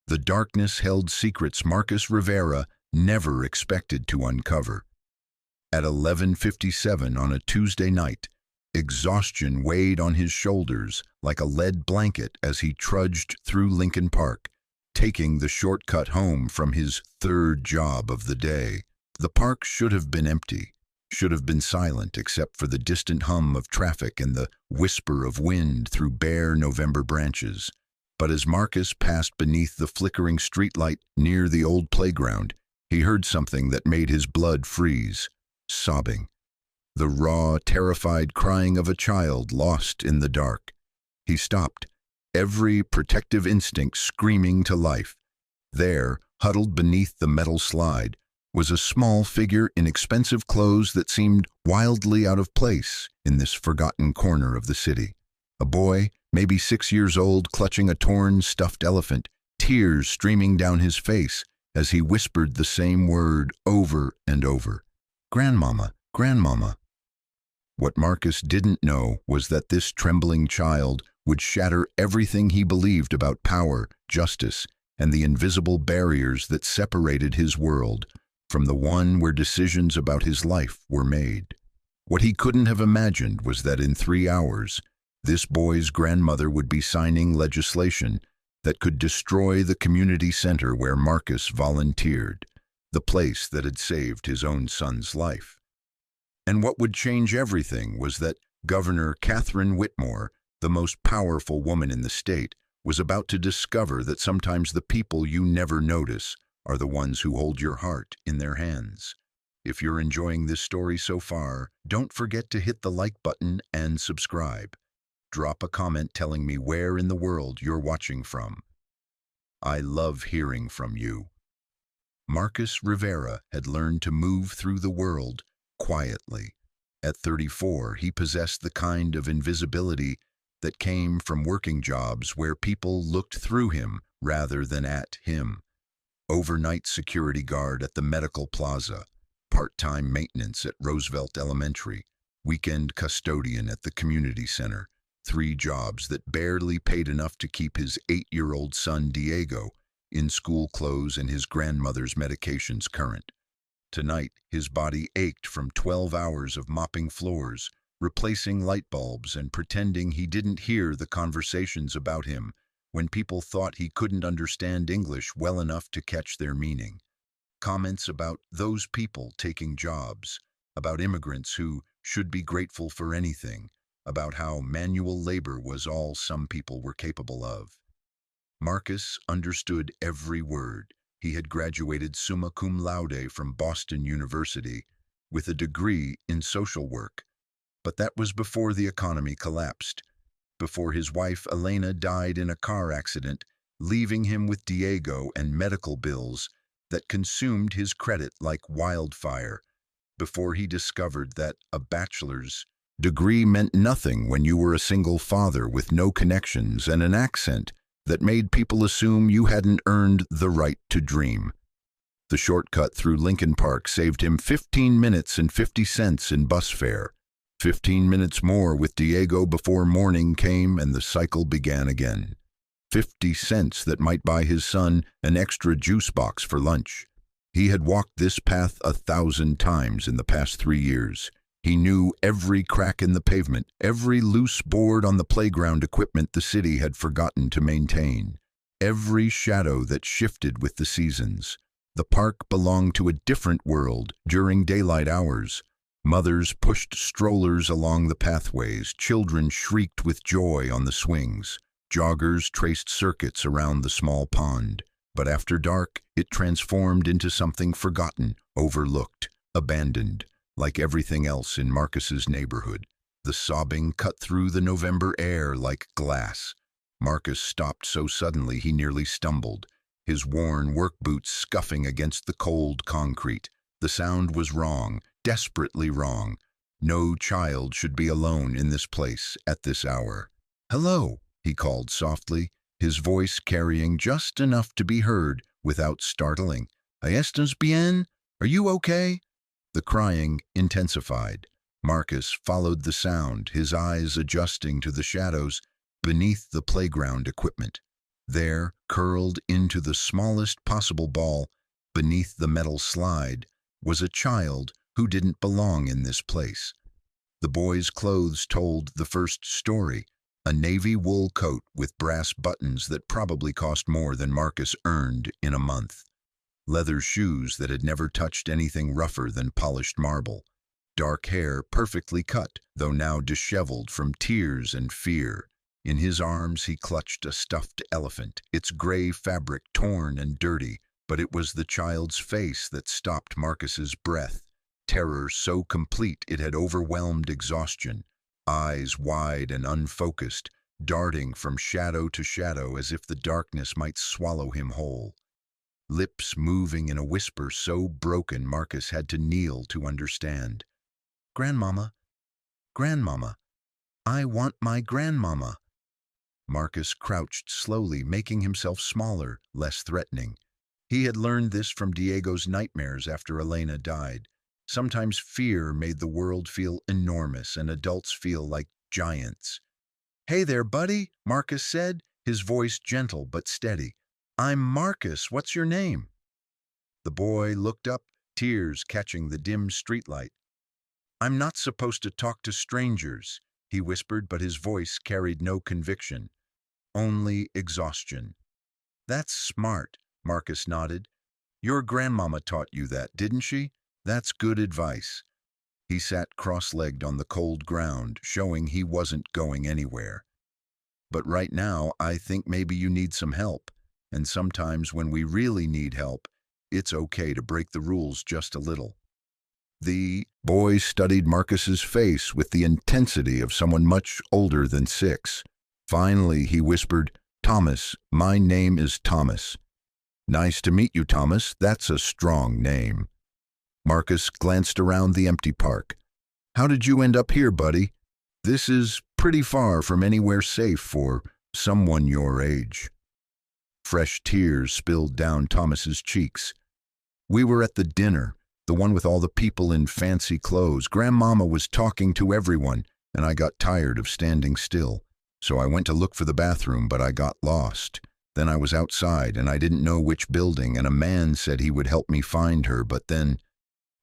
The darkness held secrets Marcus Rivera never expected to uncover. At 11:57 on a Tuesday night, exhaustion weighed on his shoulders like a lead blanket as he trudged through Lincoln Park, taking the shortcut home from his third job of the day. The park should have been empty, should have been silent except for the distant hum of traffic and the whisper of wind through bare November branches. But as Marcus passed beneath the flickering streetlight near the old playground, he heard something that made his blood freeze. Sobbing. The raw, terrified crying of a child lost in the dark. He stopped, every protective instinct screaming to life. There, huddled beneath the metal slide, was a small figure in expensive clothes that seemed wildly out of place in this forgotten corner of the city. A boy, maybe 6 years old, clutching a torn, stuffed elephant, tears streaming down his face as he whispered the same word over and over. "Grandmama, Grandmama." What Marcus didn't know was that this trembling child would shatter everything he believed about power, justice, and the invisible barriers that separated his world from the one where decisions about his life were made. What he couldn't have imagined was that in 3 hours, this boy's grandmother would be signing legislation that could destroy the community center where Marcus volunteered, the place that had saved his own son's life. And what would change everything was that Governor Catherine Whitmore, the most powerful woman in the state, was about to discover that sometimes the people you never notice are the ones who hold your heart in their hands. If you're enjoying this story so far, don't forget to hit the like button and subscribe. Drop a comment telling me where in the world you're watching from. I love hearing from you. Marcus Rivera had learned to move through the world quietly. At 34, he possessed the kind of invisibility that came from working jobs where people looked through him rather than at him. Overnight security guard at the medical plaza, part-time maintenance at Roosevelt Elementary, weekend custodian at the community center, 3 jobs that barely paid enough to keep his 8-year-old son Diego in school clothes and his grandmother's medications current. Tonight, his body ached from 12 hours of mopping floors, replacing light bulbs, and pretending he didn't hear the conversations about him when people thought he couldn't understand English well enough to catch their meaning. Comments about those people taking jobs, about immigrants who should be grateful for anything, about how manual labor was all some people were capable of. Marcus understood every word. He had graduated summa cum laude from Boston University with a degree in social work. But that was before the economy collapsed, before his wife Elena died in a car accident, leaving him with Diego and medical bills that consumed his credit like wildfire, before he discovered that a bachelor's degree meant nothing when you were a single father with no connections and an accent that made people assume you hadn't earned the right to dream. The shortcut through Lincoln Park saved him 15 minutes and 50 cents in bus fare. 15 minutes more with Diego before morning came and the cycle began again. 50 cents that might buy his son an extra juice box for lunch. He had walked this path 1,000 times in the past 3 years. He knew every crack in the pavement, every loose board on the playground equipment the city had forgotten to maintain, every shadow that shifted with the seasons. The park belonged to a different world during daylight hours. Mothers pushed strollers along the pathways, children shrieked with joy on the swings, joggers traced circuits around the small pond. But after dark, it transformed into something forgotten, overlooked, abandoned. Like everything else in Marcus's neighborhood, the sobbing cut through the November air like glass. Marcus stopped so suddenly he nearly stumbled, his worn work boots scuffing against the cold concrete. The sound was wrong, desperately wrong. No child should be alone in this place at this hour. "Hello," he called softly, his voice carrying just enough to be heard without startling. "Estás bien? Are you okay?" The crying intensified. Marcus followed the sound, his eyes adjusting to the shadows beneath the playground equipment. There, curled into the smallest possible ball beneath the metal slide, was a child who didn't belong in this place. The boy's clothes told the first story, a navy wool coat with brass buttons that probably cost more than Marcus earned in a month. Leather shoes that had never touched anything rougher than polished marble. Dark hair perfectly cut, though now disheveled from tears and fear. In his arms he clutched a stuffed elephant, its gray fabric torn and dirty, but it was the child's face that stopped Marcus's breath. Terror so complete it had overwhelmed exhaustion, eyes wide and unfocused, darting from shadow to shadow as if the darkness might swallow him whole. Lips moving in a whisper so broken Marcus had to kneel to understand. "Grandmama, Grandmama, I want my Grandmama." Marcus crouched slowly, making himself smaller, less threatening. He had learned this from Diego's nightmares after Elena died. Sometimes fear made the world feel enormous and adults feel like giants. "Hey there, buddy," Marcus said, his voice gentle but steady. "I'm Marcus. What's your name?" The boy looked up, tears catching the dim streetlight. "I'm not supposed to talk to strangers," he whispered, but his voice carried no conviction, only exhaustion. "That's smart," Marcus nodded. "Your grandmama taught you that, didn't she? That's good advice." He sat cross-legged on the cold ground, showing he wasn't going anywhere. "But right now, I think maybe you need some help. And sometimes when we really need help, it's okay to break the rules just a little." The boy studied Marcus's face with the intensity of someone much older than 6. Finally, he whispered, "Thomas, my name is Thomas." "Nice to meet you, Thomas. That's a strong name." Marcus glanced around the empty park. "How did you end up here, buddy? This is pretty far from anywhere safe for someone your age." Fresh tears spilled down Thomas's cheeks. "We were at the dinner, the one with all the people in fancy clothes. Grandmama was talking to everyone, and I got tired of standing still. So I went to look for the bathroom, but I got lost. Then I was outside, and I didn't know which building, and a man said he would help me find her, but then—"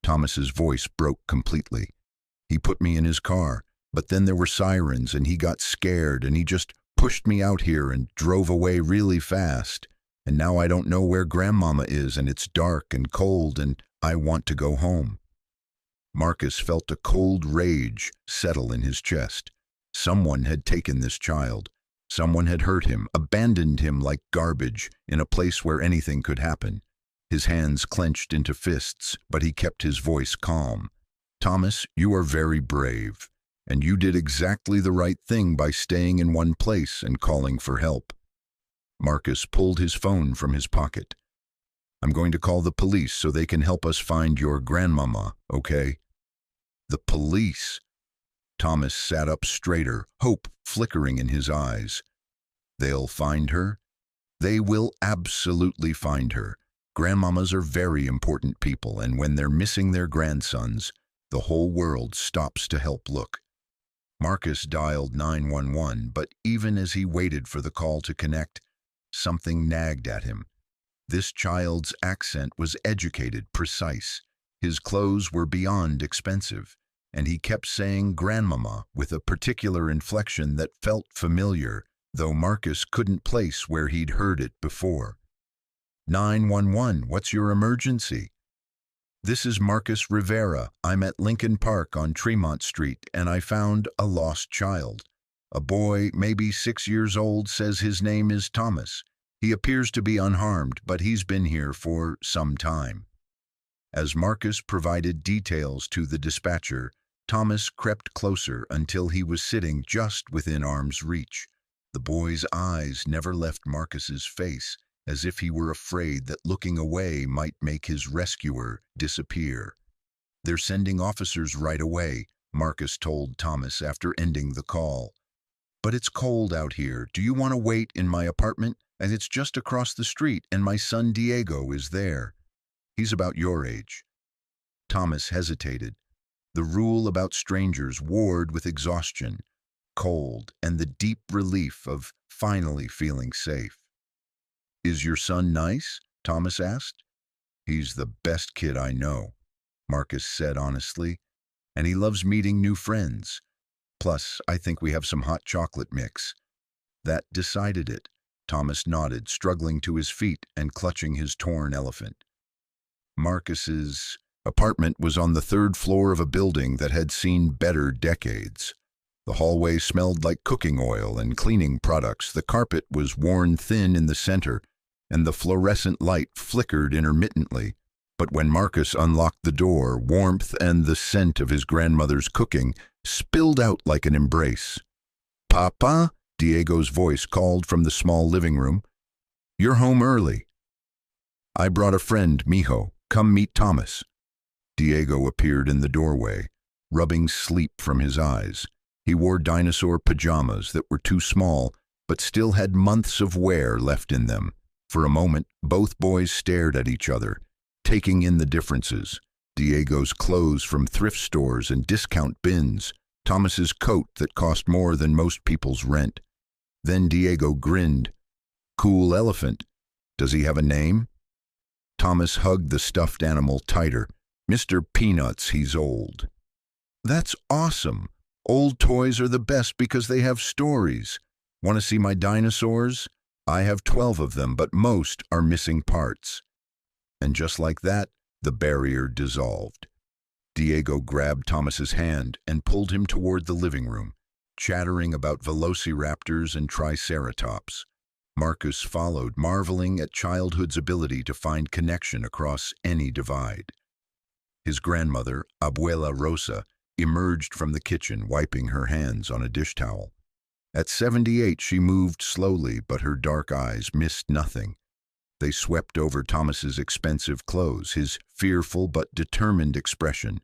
Thomas's voice broke completely. "He put me in his car, but then there were sirens, and he got scared, and he just pushed me out here and drove away really fast. And now I don't know where Grandmama is, and it's dark and cold, and I want to go home." Marcus felt a cold rage settle in his chest. Someone had taken this child. Someone had hurt him, abandoned him like garbage in a place where anything could happen. His hands clenched into fists, but he kept his voice calm. "Thomas, you are very brave, and you did exactly the right thing by staying in one place and calling for help." Marcus pulled his phone from his pocket. "I'm going to call the police so they can help us find your grandmama, okay?" "The police?" Thomas sat up straighter, hope flickering in his eyes. "They'll find her? They will absolutely find her. Grandmamas are very important people, and when they're missing their grandsons, the whole world stops to help look." Marcus dialed 911, but even as he waited for the call to connect, something nagged at him. This child's accent was educated, precise. His clothes were beyond expensive, and he kept saying "Grandmama" with a particular inflection that felt familiar, though Marcus couldn't place where he'd heard it before. 911, what's your emergency?" "This is Marcus Rivera. I'm at Lincoln Park on Tremont Street, and I found a lost child. A boy, maybe 6 years old, says his name is Thomas. He appears to be unharmed, but he's been here for some time." As Marcus provided details to the dispatcher, Thomas crept closer until he was sitting just within arm's reach. The boy's eyes never left Marcus's face, as if he were afraid that looking away might make his rescuer disappear. "They're sending officers right away," Marcus told Thomas after ending the call. "But it's cold out here. Do you want to wait in my apartment? And it's just across the street, and my son Diego is there. He's about your age." Thomas hesitated. The rule about strangers warred with exhaustion, cold, and the deep relief of finally feeling safe. Is your son nice? Thomas asked. He's the best kid I know, Marcus said honestly, and he loves meeting new friends. Plus, I think we have some hot chocolate mix. That decided it. Thomas nodded, struggling to his feet and clutching his torn elephant. Marcus's apartment was on the third floor of a building that had seen better decades. The hallway smelled like cooking oil and cleaning products. The carpet was worn thin in the center, and the fluorescent light flickered intermittently. But when Marcus unlocked the door, warmth and the scent of his grandmother's cooking spilled out like an embrace. "Papa?" Diego's voice called from the small living room. "You're home early." "I brought a friend, Mijo. Come meet Thomas." Diego appeared in the doorway, rubbing sleep from his eyes. He wore dinosaur pajamas that were too small, but still had months of wear left in them. For a moment, both boys stared at each other, taking in the differences. Diego's clothes from thrift stores and discount bins, Thomas's coat that cost more than most people's rent. Then Diego grinned. "Cool elephant. Does he have a name?" Thomas hugged the stuffed animal tighter. "Mr. Peanuts, he's old." "That's awesome. Old toys are the best because they have stories. Want to see my dinosaurs? I have 12 of them, but most are missing parts." And just like that, the barrier dissolved. Diego grabbed Thomas's hand and pulled him toward the living room, chattering about velociraptors and triceratops. Marcus followed, marveling at childhood's ability to find connection across any divide. His grandmother, Abuela Rosa, emerged from the kitchen, wiping her hands on a dish towel. At 78, she moved slowly, but her dark eyes missed nothing. They swept over Thomas's expensive clothes, his fearful but determined expression,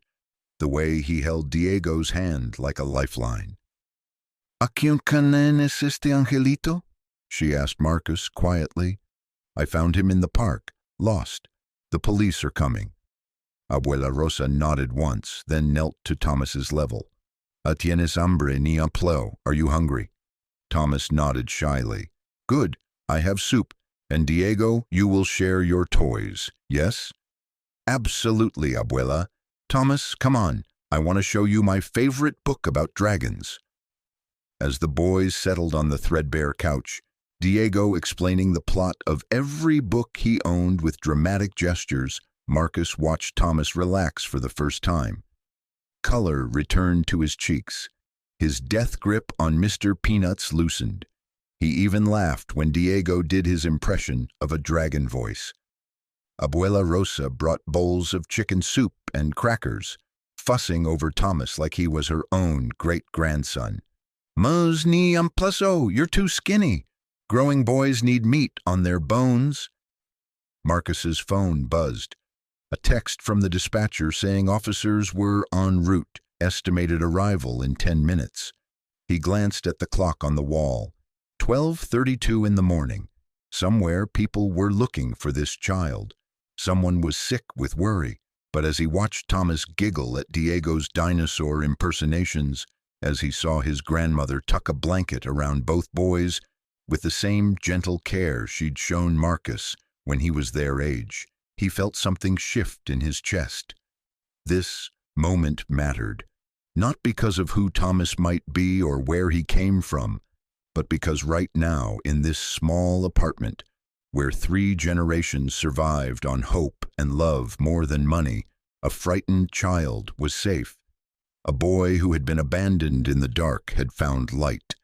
the way he held Diego's hand like a lifeline. "¿A quién es este angelito?" she asked Marcus quietly. "I found him in the park, lost. The police are coming." Abuela Rosa nodded once, then knelt to Thomas's level. "Tienes hambre ni empleo? Are you hungry?" Thomas nodded shyly. "Good, I have soup. And Diego, you will share your toys, yes?" "Absolutely, Abuela. Thomas, come on. I want to show you my favorite book about dragons." As the boys settled on the threadbare couch, Diego explaining the plot of every book he owned with dramatic gestures, Marcus watched Thomas relax for the first time. Color returned to his cheeks. His death grip on Mr. Peanuts loosened. He even laughed when Diego did his impression of a dragon voice. Abuela Rosa brought bowls of chicken soup and crackers, fussing over Thomas like he was her own great-grandson. "Mus ni amplaso, you're too skinny. Growing boys need meat on their bones." Marcus's phone buzzed. A text from the dispatcher saying officers were en route, estimated arrival in 10 minutes. He glanced at the clock on the wall. 12:32 in the morning. Somewhere people were looking for this child. Someone was sick with worry, but as he watched Thomas giggle at Diego's dinosaur impersonations, as he saw his grandmother tuck a blanket around both boys with the same gentle care she'd shown Marcus when he was their age, he felt something shift in his chest. This moment mattered, not because of who Thomas might be or where he came from, but because right now, in this small apartment, where 3 generations survived on hope and love more than money, a frightened child was safe. A boy who had been abandoned in the dark had found light.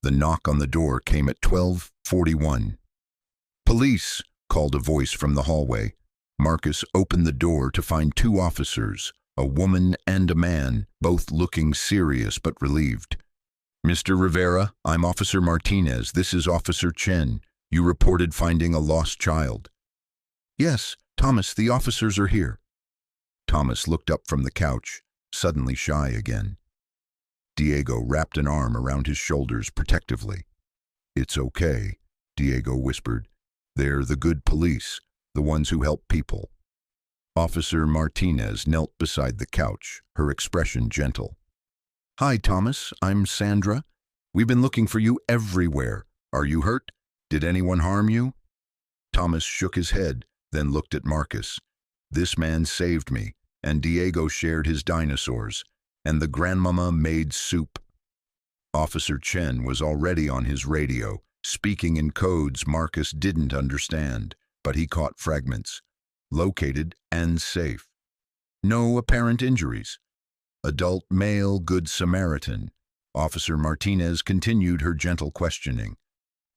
The knock on the door came at 12:41. "Police!" called a voice from the hallway. Marcus opened the door to find 2 officers, a woman and a man, both looking serious but relieved. "Mr. Rivera, I'm Officer Martinez. This is Officer Chen. You reported finding a lost child." "Yes, Thomas, the officers are here." Thomas looked up from the couch, suddenly shy again. Diego wrapped an arm around his shoulders protectively. "It's okay," Diego whispered. "They're the good police, the ones who help people." Officer Martinez knelt beside the couch, her expression gentle. "Hi, Thomas. I'm Sandra. We've been looking for you everywhere. Are you hurt? Did anyone harm you?" Thomas shook his head, then looked at Marcus. This man saved me, and Diego shared his dinosaurs, and the grandmama made soup. Officer Chen was already on his radio, speaking in codes Marcus didn't understand, but he caught fragments. Located and safe. No apparent injuries. Adult male Good Samaritan. Officer Martinez continued her gentle questioning.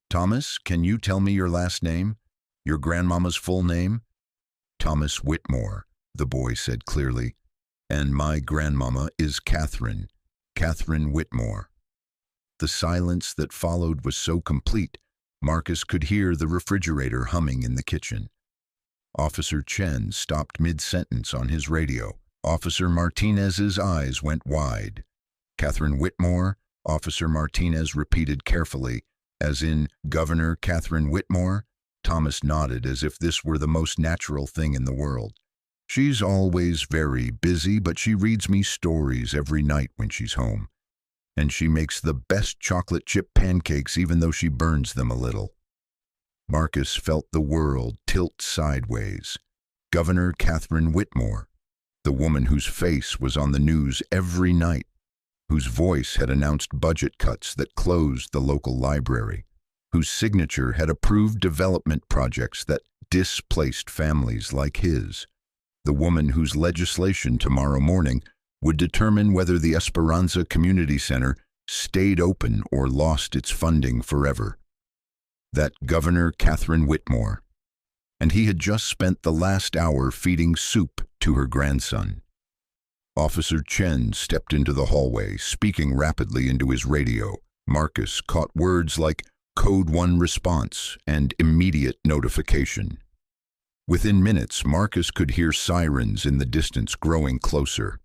Thomas, can you tell me your last name? Your grandmama's full name? Thomas Whitmore, the boy said clearly. And my grandmama is Catherine Whitmore. The silence that followed was so complete, Marcus could hear the refrigerator humming in the kitchen. Officer Chen stopped mid-sentence on his radio. Officer Martinez's eyes went wide. Catherine Whitmore, Officer Martinez repeated carefully, as in Governor Catherine Whitmore. Thomas nodded as if this were the most natural thing in the world. She's always very busy, but she reads me stories every night when she's home. And she makes the best chocolate chip pancakes even though she burns them a little. Marcus felt the world tilt sideways. Governor Catherine Whitmore, the woman whose face was on the news every night, whose voice had announced budget cuts that closed the local library, whose signature had approved development projects that displaced families like his, the woman whose legislation tomorrow morning would determine whether the Esperanza Community Center stayed open or lost its funding forever. That Governor Catherine Whitmore. And he had just spent the last hour feeding soup to her grandson. Officer Chen stepped into the hallway, speaking rapidly into his radio. Marcus caught words like Code 1 response and immediate notification. Within minutes, Marcus could hear sirens in the distance growing closer.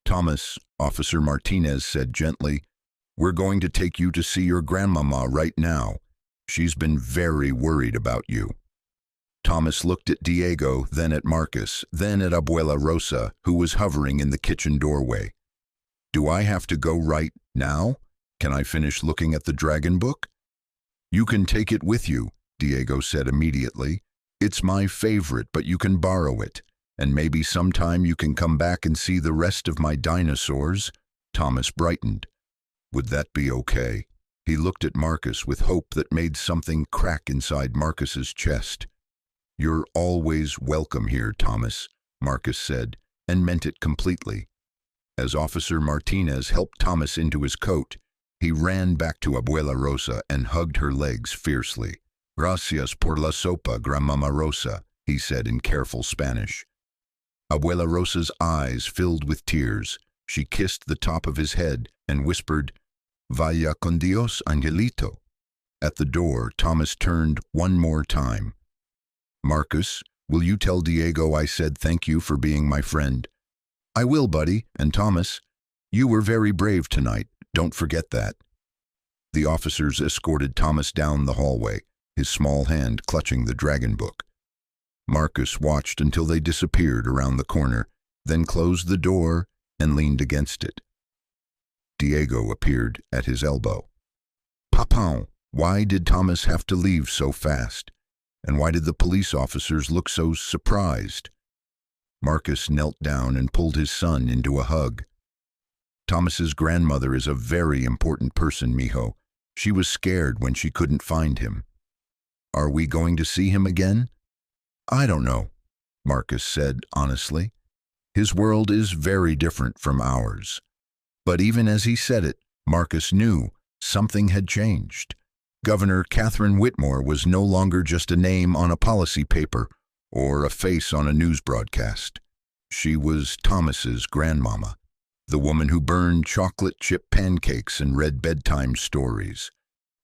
Thomas, Officer Martinez said gently, we're going to take you to see your grandmama right now. She's been very worried about you. Thomas looked at Diego, then at Marcus, then at Abuela Rosa, who was hovering in the kitchen doorway. Do I have to go right now? Can I finish looking at the dragon book? You can take it with you, Diego said immediately. It's my favorite, but you can borrow it. And maybe sometime you can come back and see the rest of my dinosaurs. Thomas brightened. Would that be okay? He looked at Marcus with hope that made something crack inside Marcus's chest. You're always welcome here, Thomas, Marcus said, and meant it completely. As Officer Martinez helped Thomas into his coat, he ran back to Abuela Rosa and hugged her legs fiercely. Gracias por la sopa, Grandmama Rosa, he said in careful Spanish. Abuela Rosa's eyes filled with tears. She kissed the top of his head and whispered, Vaya con Dios, Angelito. At the door, Thomas turned one more time. Marcus, will you tell Diego I said thank you for being my friend? I will, buddy. And Thomas, you were very brave tonight. Don't forget that. The officers escorted Thomas down the hallway, his small hand clutching the dragon book. Marcus watched until they disappeared around the corner, then closed the door and leaned against it. Diego appeared at his elbow. Papin, why did Thomas have to leave so fast? And why did the police officers look so surprised? Marcus knelt down and pulled his son into a hug. Thomas's grandmother is a very important person, mijo. She was scared when she couldn't find him. Are we going to see him again? I don't know, Marcus said honestly. His world is very different from ours. But even as he said it, Marcus knew something had changed. Governor Catherine Whitmore was no longer just a name on a policy paper or a face on a news broadcast. She was Thomas's grandmama, the woman who burned chocolate chip pancakes and read bedtime stories,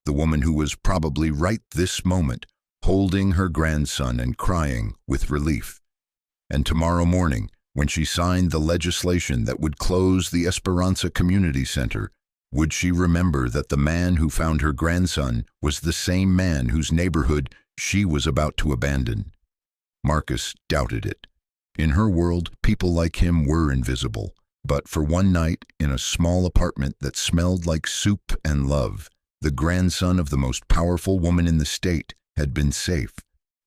the woman who was probably right this moment holding her grandson and crying with relief. And tomorrow morning, when she signed the legislation that would close the Esperanza Community Center, would she remember that the man who found her grandson was the same man whose neighborhood she was about to abandon? Marcus doubted it. In her world, people like him were invisible. But for one night, in a small apartment that smelled like soup and love, the grandson of the most powerful woman in the state had been safe.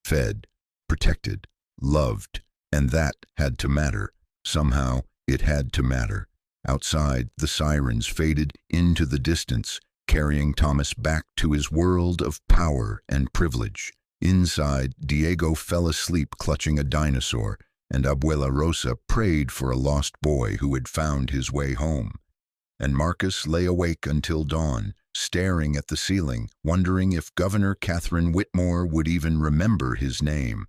fed, protected, loved, and that had to matter. Somehow, it had to matter. Outside, the sirens faded into the distance, carrying Thomas back to his world of power and privilege. Inside, Diego fell asleep clutching a dinosaur, and Abuela Rosa prayed for a lost boy who had found his way home. And Marcus lay awake until dawn, staring at the ceiling, wondering if Governor Catherine Whitmore would even remember his name.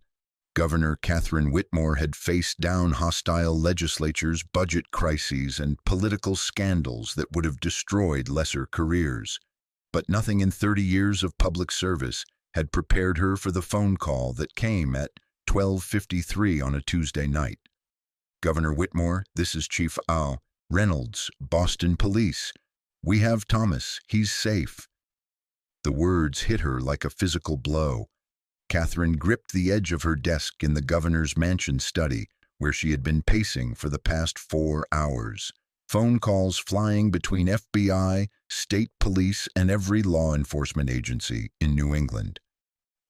Governor Catherine Whitmore had faced down hostile legislatures, budget crises, and political scandals that would have destroyed lesser careers. But nothing in 30 years of public service had prepared her for the phone call that came at 12:53 on a Tuesday night. "Governor Whitmore, this is Chief Al Reynolds, Boston Police. We have Thomas. He's safe." The words hit her like a physical blow. Catherine gripped the edge of her desk in the governor's mansion study, where she had been pacing for the past 4 hours. Phone calls flying between FBI, state police, and every law enforcement agency in New England.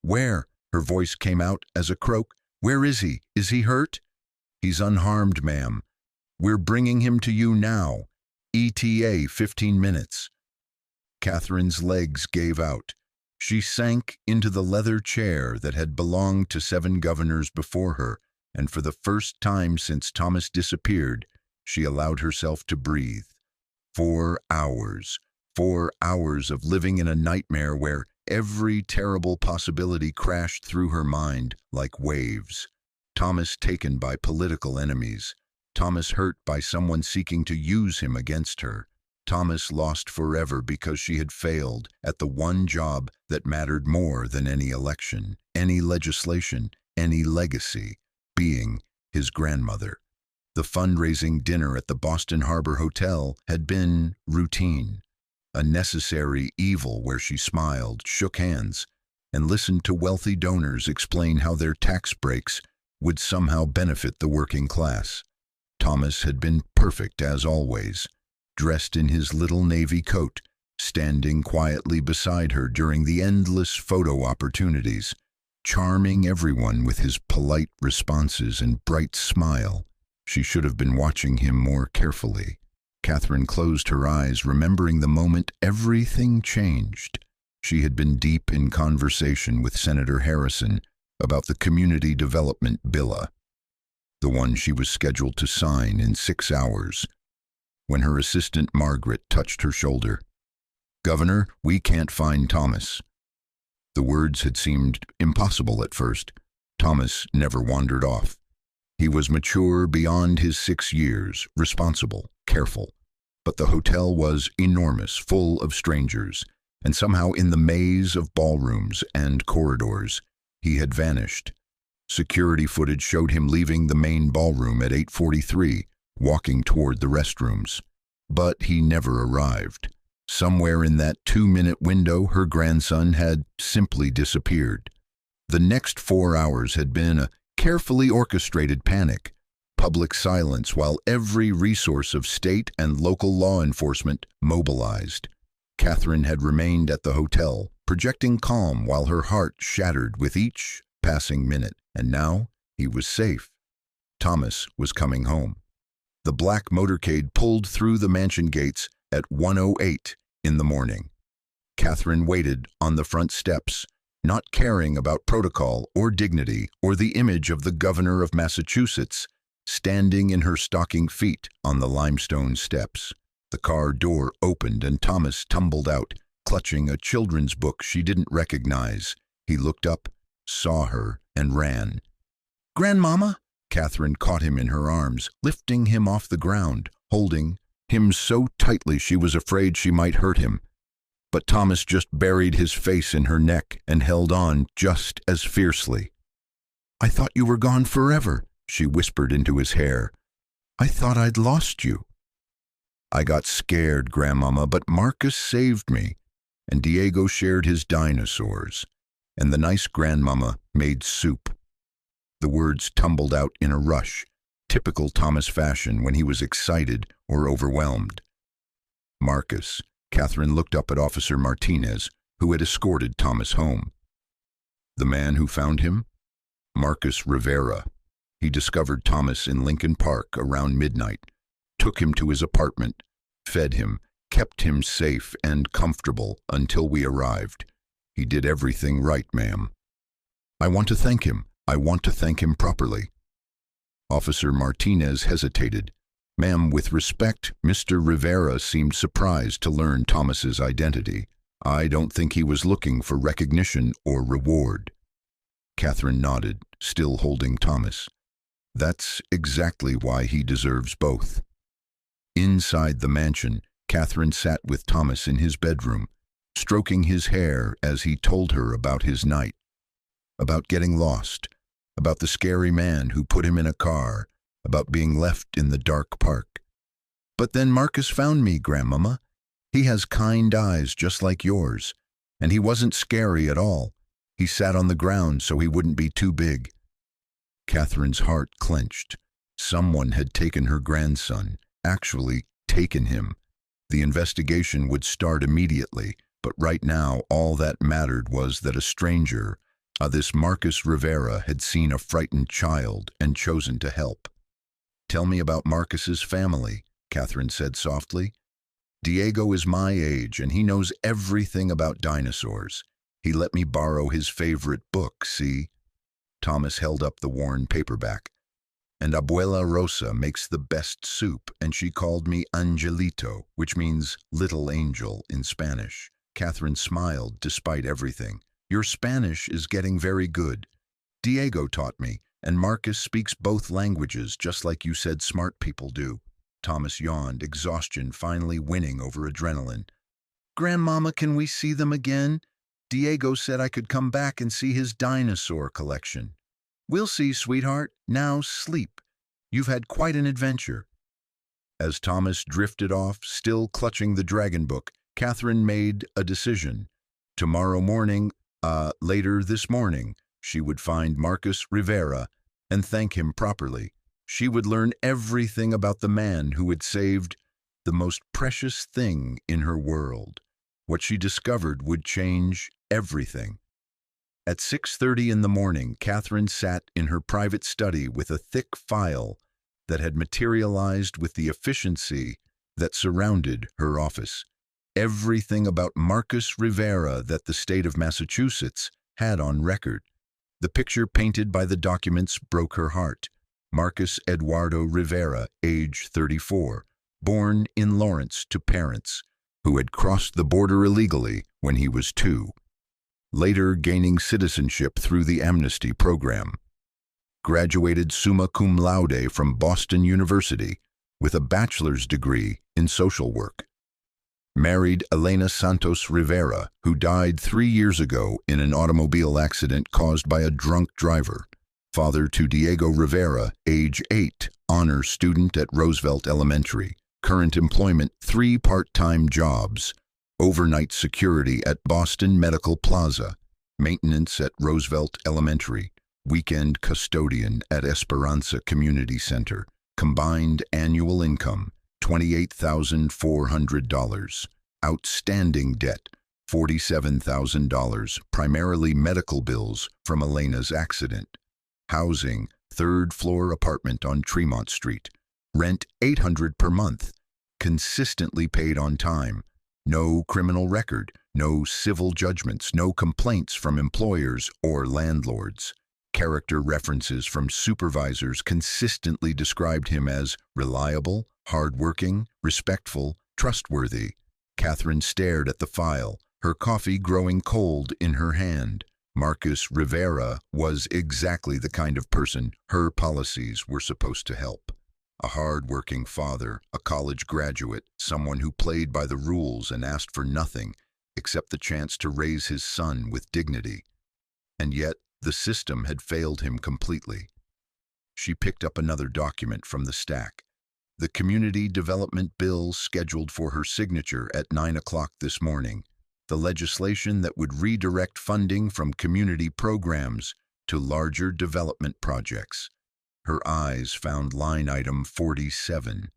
"Where?" Her voice came out as a croak. "Where is he? Is he hurt?" "He's unharmed, ma'am. We're bringing him to you now. ETA 15 minutes. Catherine's legs gave out. She sank into the leather chair that had belonged to 7 governors before her, and for the first time since Thomas disappeared, she allowed herself to breathe. 4 hours. 4 hours of living in a nightmare where every terrible possibility crashed through her mind like waves. Thomas taken by political enemies. Thomas hurt by someone seeking to use him against her. Thomas lost forever because she had failed at the one job that mattered more than any election, any legislation, any legacy, being his grandmother. The fundraising dinner at the Boston Harbor Hotel had been routine, a necessary evil where she smiled, shook hands, and listened to wealthy donors explain how their tax breaks would somehow benefit the working class. Thomas had been perfect as always, dressed in his little navy coat, standing quietly beside her during the endless photo opportunities, charming everyone with his polite responses and bright smile. She should have been watching him more carefully. Catherine closed her eyes, remembering the moment everything changed. She had been deep in conversation with Senator Harrison about the community development bill, the one she was scheduled to sign in 6 hours, when her assistant Margaret touched her shoulder. "Governor, we can't find Thomas." The words had seemed impossible at first. Thomas never wandered off. He was mature beyond his 6 years, responsible, careful. But the hotel was enormous, full of strangers, and somehow in the maze of ballrooms and corridors, he had vanished. Security footage showed him leaving the main ballroom at 8:43, walking toward the restrooms. But he never arrived. Somewhere in that 2-minute window, her grandson had simply disappeared. The next 4 hours had been a carefully orchestrated panic, public silence while every resource of state and local law enforcement mobilized. Catherine had remained at the hotel, projecting calm while her heart shattered with each passing minute. And now he was safe. Thomas was coming home. The black motorcade pulled through the mansion gates at 1:08 in the morning. Catherine waited on the front steps, not caring about protocol or dignity or the image of the governor of Massachusetts standing in her stocking feet on the limestone steps. The car door opened and Thomas tumbled out, clutching a children's book she didn't recognize. He looked up, saw her, and ran. "Grandmama!" Catherine caught him in her arms, lifting him off the ground, holding him so tightly she was afraid she might hurt him. But Thomas just buried his face in her neck and held on just as fiercely. "I thought you were gone forever," she whispered into his hair. "I thought I'd lost you." "I got scared, Grandmama, but Marcus saved me, and Diego shared his dinosaurs, and the nice Grandmama made soup." The words tumbled out in a rush, typical Thomas fashion when he was excited or overwhelmed. Marcus. Catherine looked up at Officer Martinez, who had escorted Thomas home. "The man who found him?" Marcus Rivera. He discovered Thomas in Lincoln Park around midnight, took him to his apartment, fed him, kept him safe and comfortable until we arrived. He did everything right, ma'am. I want to thank him. I want to thank him properly. Officer Martinez hesitated. Ma'am, with respect, Mr. Rivera seemed surprised to learn Thomas's identity. I don't think he was looking for recognition or reward. Catherine nodded, still holding Thomas. That's exactly why he deserves both. Inside the mansion, Catherine sat with Thomas in his bedroom, stroking his hair as he told her about his night, about getting lost, about the scary man who put him in a car, about being left in the dark park. But then Marcus found me, Grandmama. He has kind eyes just like yours, and he wasn't scary at all. He sat on the ground so he wouldn't be too big. Catherine's heart clenched. Someone had taken her grandson, actually taken him. The investigation would start immediately, but right now all that mattered was that a stranger, this Marcus Rivera, had seen a frightened child and chosen to help. Tell me about Marcus's family, Catherine said softly. Diego is my age and he knows everything about dinosaurs. He let me borrow his favorite book, see? Thomas held up the worn paperback. And Abuela Rosa makes the best soup, and she called me Angelito, which means little angel in Spanish. Catherine smiled despite everything. Your Spanish is getting very good. Diego taught me, and Marcus speaks both languages, just like you said smart people do. Thomas yawned, exhaustion finally winning over adrenaline. Grandmama, can we see them again? Diego said I could come back and see his dinosaur collection. We'll see, sweetheart. Now sleep. You've had quite an adventure. As Thomas drifted off, still clutching the dragon book, Catherine made a decision. Tomorrow morning, later this morning, she would find Marcus Rivera and thank him properly. She would learn everything about the man who had saved the most precious thing in her world. What she discovered would change everything. At 6:30 in the morning, Catherine sat in her private study with a thick file that had materialized with the efficiency that surrounded her office. Everything about Marcus Rivera that the state of Massachusetts had on record. The picture painted by the documents broke her heart. Marcus Eduardo Rivera, age 34, born in Lawrence to parents who had crossed the border illegally when he was 2. Later gaining citizenship through the amnesty program. Graduated summa cum laude from Boston University with a bachelor's degree in social work. Married Elena Santos Rivera, who died 3 years ago in an automobile accident caused by a drunk driver. Father to Diego Rivera, age 8, honor student at Roosevelt Elementary. Current employment, 3 part-time jobs. Overnight security at Boston Medical Plaza, maintenance at Roosevelt Elementary, weekend custodian at Esperanza Community Center. Combined annual income, $28,400. Outstanding debt, $47,000, primarily medical bills from Elena's accident. Housing, 3rd floor apartment on Tremont Street. Rent $800 per month. Consistently paid on time. No criminal record, no civil judgments, no complaints from employers or landlords. Character references from supervisors consistently described him as reliable, hardworking, respectful, trustworthy. Catherine stared at the file, her coffee growing cold in her hand. Marcus Rivera was exactly the kind of person her policies were supposed to help. A hard-working father, a college graduate, someone who played by the rules and asked for nothing except the chance to raise his son with dignity. And yet, the system had failed him completely. She picked up another document from the stack. The community development bill scheduled for her signature at 9 o'clock this morning. The legislation that would redirect funding from community programs to larger development projects. Her eyes found line item 47.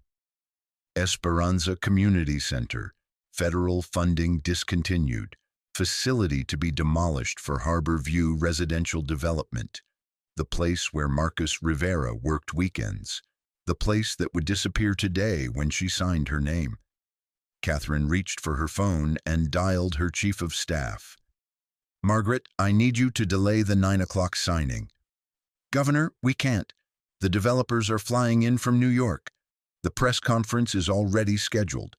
Esperanza Community Center. Federal funding discontinued. Facility to be demolished for Harbor View residential development. the place where Marcus Rivera worked weekends, the place that would disappear today when she signed her name. Catherine reached for her phone and dialed her chief of staff. "Margaret, I need you to delay the 9 o'clock signing." "Governor, we can't. The developers are flying in from New York. The press conference is already scheduled."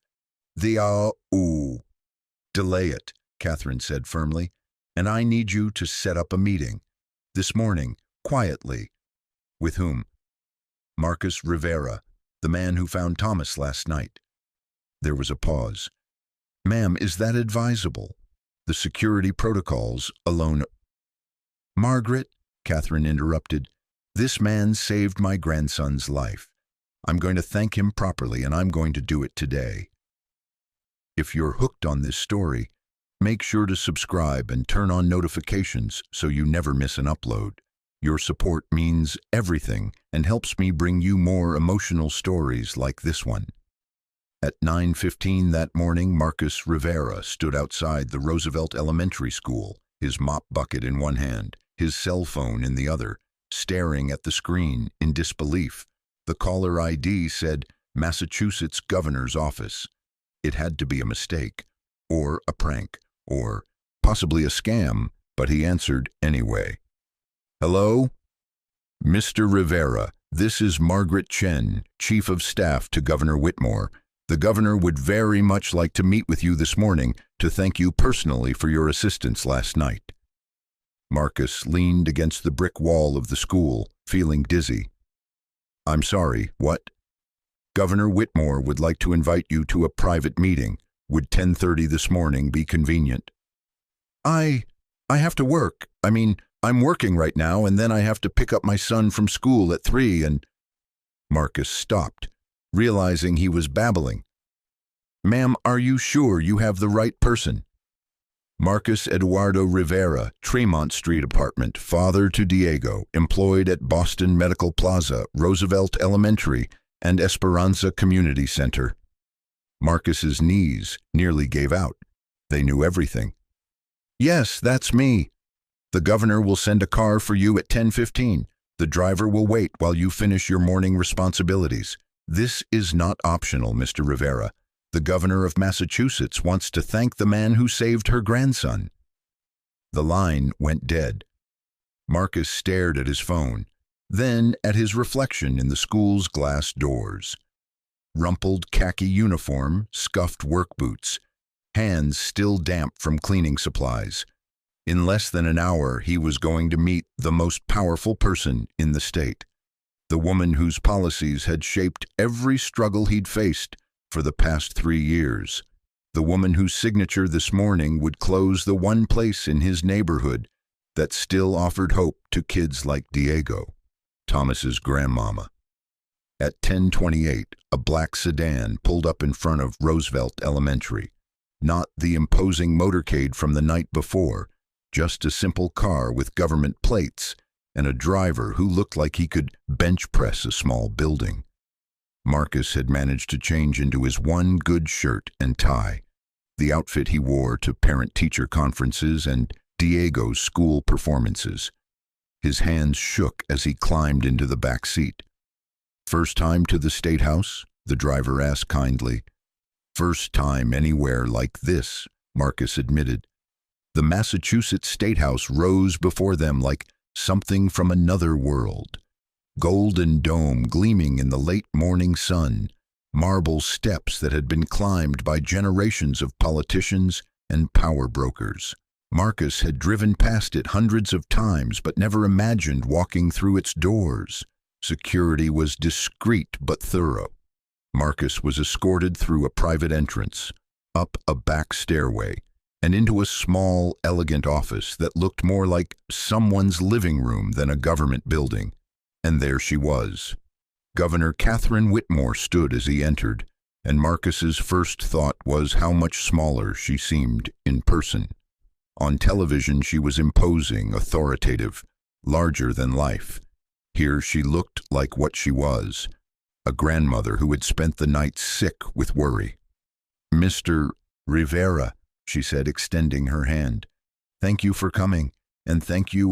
"Delay it," Catherine said firmly, "and I need you to set up a meeting. This morning, quietly." "With whom?" "Marcus Rivera, the man who found Thomas last night." There was a pause. "Ma'am, is that advisable? The security protocols alone—" "Margaret," Catherine interrupted, "this man saved my grandson's life. I'm going to thank him properly, and I'm going to do it today." If you're hooked on this story, make sure to subscribe and turn on notifications so you never miss an upload. Your support means everything and helps me bring you more emotional stories like this one. At 9:15 that morning, Marcus Rivera stood outside the Roosevelt Elementary School, his mop bucket in one hand, his cell phone in the other, staring at the screen in disbelief. The caller ID said Massachusetts Governor's Office. It had to be a mistake, or a prank, or possibly a scam, but he answered anyway. "Hello? Mr. Rivera, this is Margaret Chen, Chief of Staff to Governor Whitmore. The governor would very much like to meet with you this morning to thank you personally for your assistance last night." Marcus leaned against the brick wall of the school, feeling dizzy. "I'm sorry, what?" "Governor Whitmore would like to invite you to a private meeting. Would 10:30 this morning be convenient?" I have to work. I'm working right now, and then I have to pick up my son from school at 3 and—" Marcus stopped, realizing he was babbling. "Ma'am, are you sure you have the right person?" "Marcus Eduardo Rivera, Tremont Street apartment, father to Diego, employed at Boston Medical Plaza, Roosevelt Elementary, and Esperanza Community Center." Marcus's knees nearly gave out. They knew everything. "Yes, that's me. The governor will send a car for you at 10:15. The driver will wait while you finish your morning responsibilities. This is not optional, Mr. Rivera. The governor of Massachusetts wants to thank the man who saved her grandson." The line went dead. Marcus stared at his phone, then at his reflection in the school's glass doors. Rumpled khaki uniform, scuffed work boots, hands still damp from cleaning supplies. In less than an hour, he was going to meet the most powerful person in the state, the woman whose policies had shaped every struggle he'd faced for the past 3 years, the woman whose signature this morning would close the one place in his neighborhood that still offered hope to kids like Diego, Thomas's grandmama. At 10:28, a black sedan pulled up in front of Roosevelt Elementary. Not the imposing motorcade from the night before, just a simple car with government plates and a driver who looked like he could bench press a small building. Marcus had managed to change into his one good shirt and tie, the outfit he wore to parent-teacher conferences and Diego's school performances. His hands shook as he climbed into the back seat. "First time to the State House?" the driver asked kindly. "First time anywhere like this," Marcus admitted. The Massachusetts State House rose before them like something from another world. Golden dome gleaming in the late morning sun, marble steps that had been climbed by generations of politicians and power brokers. Marcus had driven past it hundreds of times but never imagined walking through its doors. Security was discreet but thorough. Marcus was escorted through a private entrance, up a back stairway, and into a small, elegant office that looked more like someone's living room than a government building. And there she was. Governor Catherine Whitmore stood as he entered, and Marcus's first thought was how much smaller she seemed in person. On television she was imposing, authoritative, larger than life. Here she looked like what she was, a grandmother who had spent the night sick with worry. "Mr. Rivera," she said, extending her hand. "Thank you for coming, and thank you,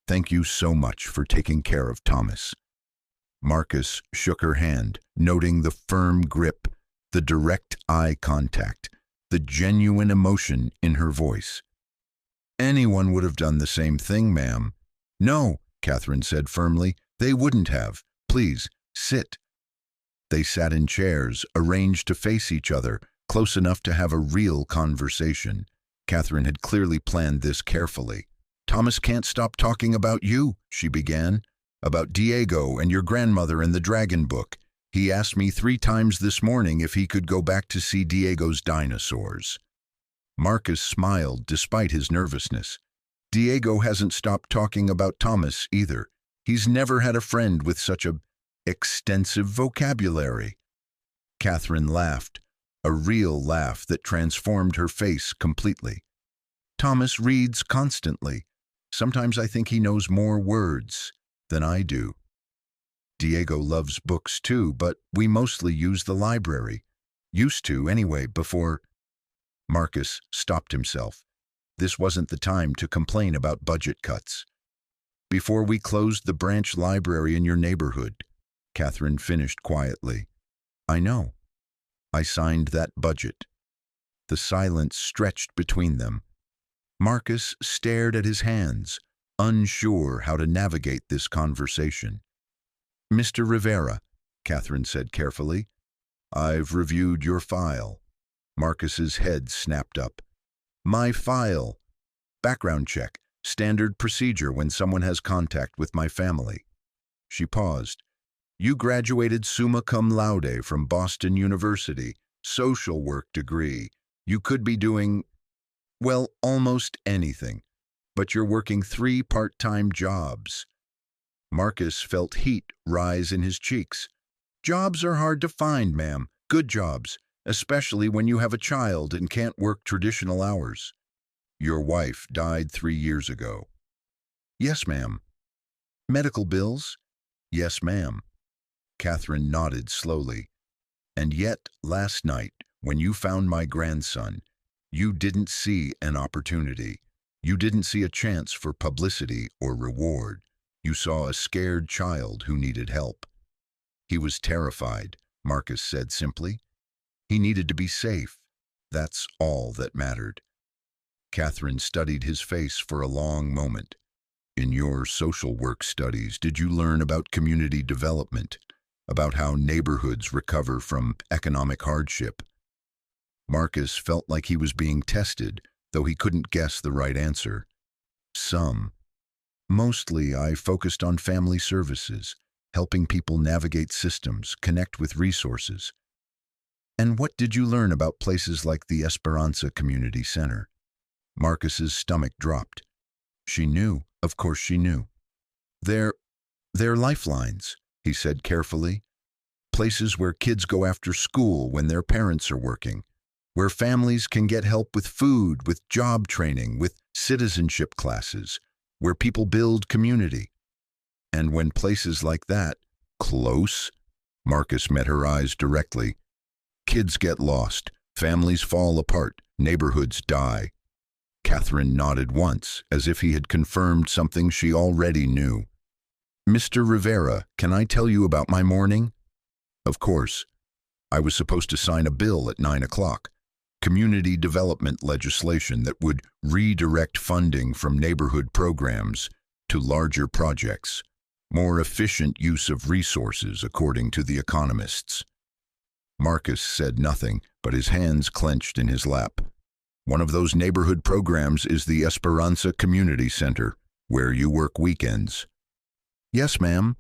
Thank you so much for taking care of Thomas. Marcus shook her hand, noting the firm grip, the direct eye contact, the genuine emotion in her voice. Anyone would have done the same thing, ma'am. No, Catherine said firmly, they wouldn't have. Please, sit. They sat in chairs, arranged to face each other, close enough to have a real conversation. Catherine had clearly planned this carefully. Thomas can't stop talking about you, she began. About Diego and your grandmother and the dragon book. He asked me 3 times this morning if he could go back to see Diego's dinosaurs. Marcus smiled despite his nervousness. Diego hasn't stopped talking about Thomas either. He's never had a friend with such a extensive vocabulary. Catherine laughed, a real laugh that transformed her face completely. Thomas reads constantly. Sometimes I think he knows more words than I do. Diego loves books too, but we mostly use the library. Used to, anyway, before... Marcus stopped himself. This wasn't the time to complain about budget cuts. Before we closed the branch library in your neighborhood, Catherine finished quietly. I know. I signed that budget. The silence stretched between them. Marcus stared at his hands, unsure how to navigate this conversation. Mr. Rivera, Catherine said carefully, I've reviewed your file. Marcus's head snapped up. My file. Background check. Standard procedure when someone has contact with my family. She paused. You graduated summa cum laude from Boston University, social work degree. You could be doing, well, almost anything, but you're working 3 part-time jobs. Marcus felt heat rise in his cheeks. Jobs are hard to find, ma'am. Good jobs, especially when you have a child and can't work traditional hours. Your wife died 3 years ago. Yes, ma'am. Medical bills? Yes, ma'am. Catherine nodded slowly. And yet, last night, when you found my grandson, you didn't see an opportunity. You didn't see a chance for publicity or reward. You saw a scared child who needed help. He was terrified, Marcus said simply. He needed to be safe. That's all that mattered. Catherine studied his face for a long moment. In your social work studies, did you learn about community development, about how neighborhoods recover from economic hardship? Marcus felt like he was being tested, though he couldn't guess the right answer. Some. Mostly, I focused on family services, helping people navigate systems, connect with resources. And what did you learn about places like the Esperanza Community Center? Marcus's stomach dropped. She knew, of course she knew. They're lifelines, he said carefully. Places where kids go after school when their parents are working, where families can get help with food, with job training, with citizenship classes, where people build community. And when places like that, close, Marcus met her eyes directly. Kids get lost, families fall apart, neighborhoods die. Catherine nodded once, as if he had confirmed something she already knew. Mr. Rivera, can I tell you about my morning? Of course. I was supposed to sign a bill at 9 o'clock. Community development legislation that would redirect funding from neighborhood programs to larger projects. More efficient use of resources, according to the economists. Marcus said nothing, but his hands clenched in his lap. One of those neighborhood programs is the Esperanza Community Center, where you work weekends. Yes, ma'am.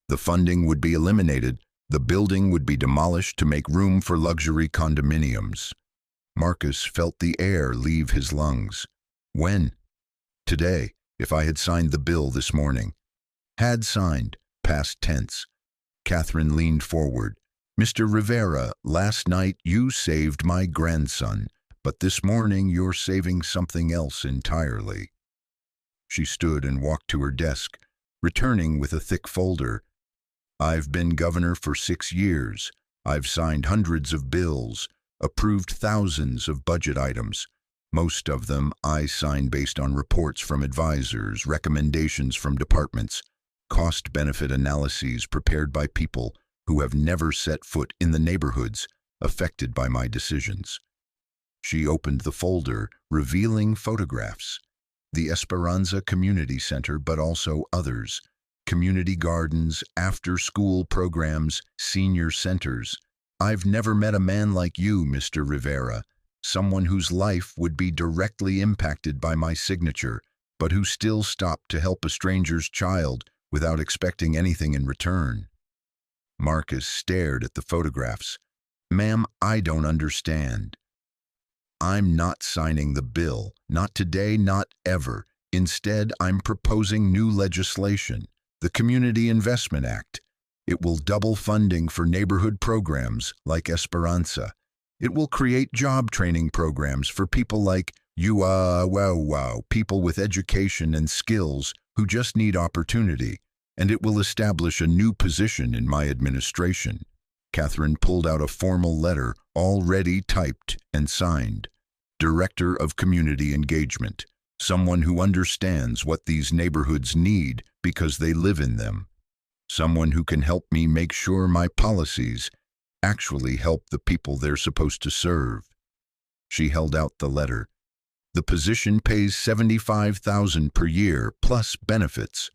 The funding would be eliminated. The building would be demolished to make room for luxury condominiums. Marcus felt the air leave his lungs. When? Today, if I had signed the bill this morning. Had signed, past tense. Catherine leaned forward. Mr. Rivera, last night you saved my grandson, but this morning you're saving something else entirely. She stood and walked to her desk, returning with a thick folder. I've been governor for 6 years. I've signed hundreds of bills, approved thousands of budget items. Most of them I sign based on reports from advisors, recommendations from departments, cost-benefit analyses prepared by people who have never set foot in the neighborhoods affected by my decisions. She opened the folder, revealing photographs. The Esperanza Community Center, but also others. Community gardens, after-school programs, senior centers. I've never met a man like you, Mr. Rivera, someone whose life would be directly impacted by my signature, but who still stopped to help a stranger's child without expecting anything in return. Marcus stared at the photographs. Ma'am, I don't understand. I'm not signing the bill. Not today, not ever. Instead, I'm proposing new legislation, the Community Investment Act. It will double funding for neighborhood programs like Esperanza. It will create job training programs for people like you, people with education and skills who just need opportunity. And it will establish a new position in my administration. Catherine pulled out a formal letter, already typed and signed. Director of Community Engagement, someone who understands what these neighborhoods need because they live in them. Someone who can help me make sure my policies actually help the people they're supposed to serve. She held out the letter. The position pays $75,000 per year plus benefits.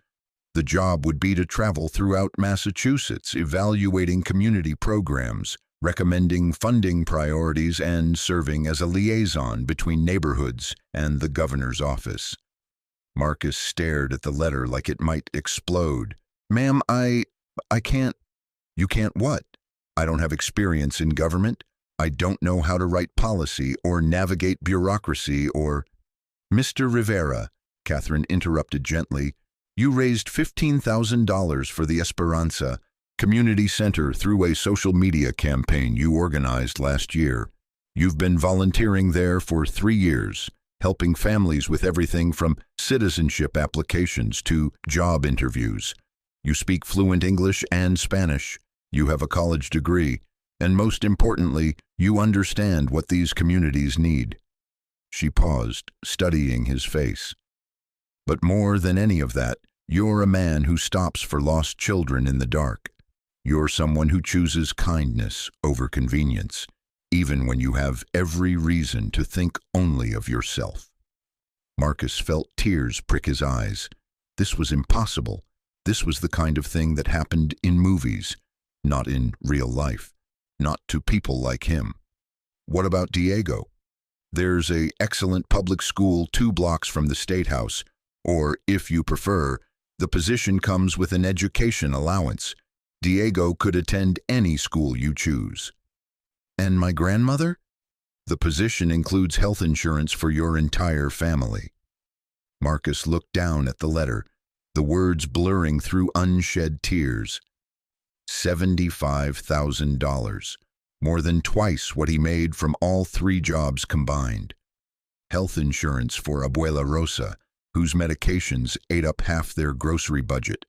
The job would be to travel throughout Massachusetts, evaluating community programs, recommending funding priorities, and serving as a liaison between neighborhoods and the governor's office. Marcus stared at the letter like it might explode. Ma'am, I can't. You can't what? I don't have experience in government. I don't know how to write policy or navigate bureaucracy or... Mr. Rivera, Catherine interrupted gently, you raised $15,000 for the Esperanza Community Center through a social media campaign you organized last year. You've been volunteering there for 3 years, helping families with everything from citizenship applications to job interviews. You speak fluent English and Spanish. You have a college degree. And most importantly, you understand what these communities need. She paused, studying his face. But more than any of that, you're a man who stops for lost children in the dark. You're someone who chooses kindness over convenience, even when you have every reason to think only of yourself. Marcus felt tears prick his eyes. This was impossible. This was the kind of thing that happened in movies, not in real life, not to people like him. What about Diego? There's an excellent public school 2 blocks from the State House, or, if you prefer, the position comes with an education allowance. Diego could attend any school you choose. And my grandmother? The position includes health insurance for your entire family. Marcus looked down at the letter, the words blurring through unshed tears. $75,000, more than twice what he made from all 3 jobs combined. Health insurance for Abuela Rosa, whose medications ate up half their grocery budget.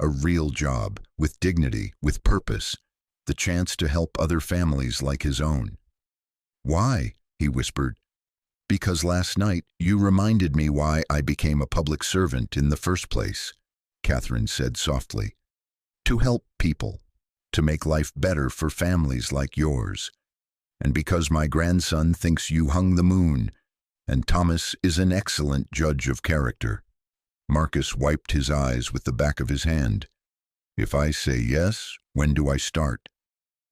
A real job, with dignity, with purpose, the chance to help other families like his own. Why? He whispered. Because last night you reminded me why I became a public servant in the first place, Catherine said softly. To help people, to make life better for families like yours. And because my grandson thinks you hung the moon, and Thomas is an excellent judge of character. Marcus wiped his eyes with the back of his hand. If I say yes, when do I start?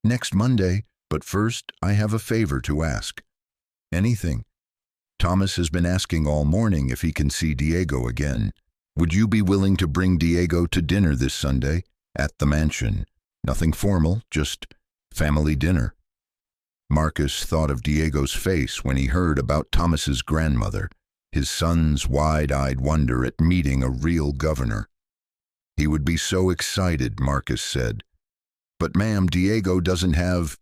Next Monday, but first I have a favor to ask. Anything. Thomas has been asking all morning if he can see Diego again. Would you be willing to bring Diego to dinner this Sunday at the mansion? Nothing formal, just family dinner. Marcus thought of Diego's face when he heard about Thomas's grandmother, his son's wide-eyed wonder at meeting a real governor. He would be so excited, Marcus said. But ma'am, Diego doesn't have,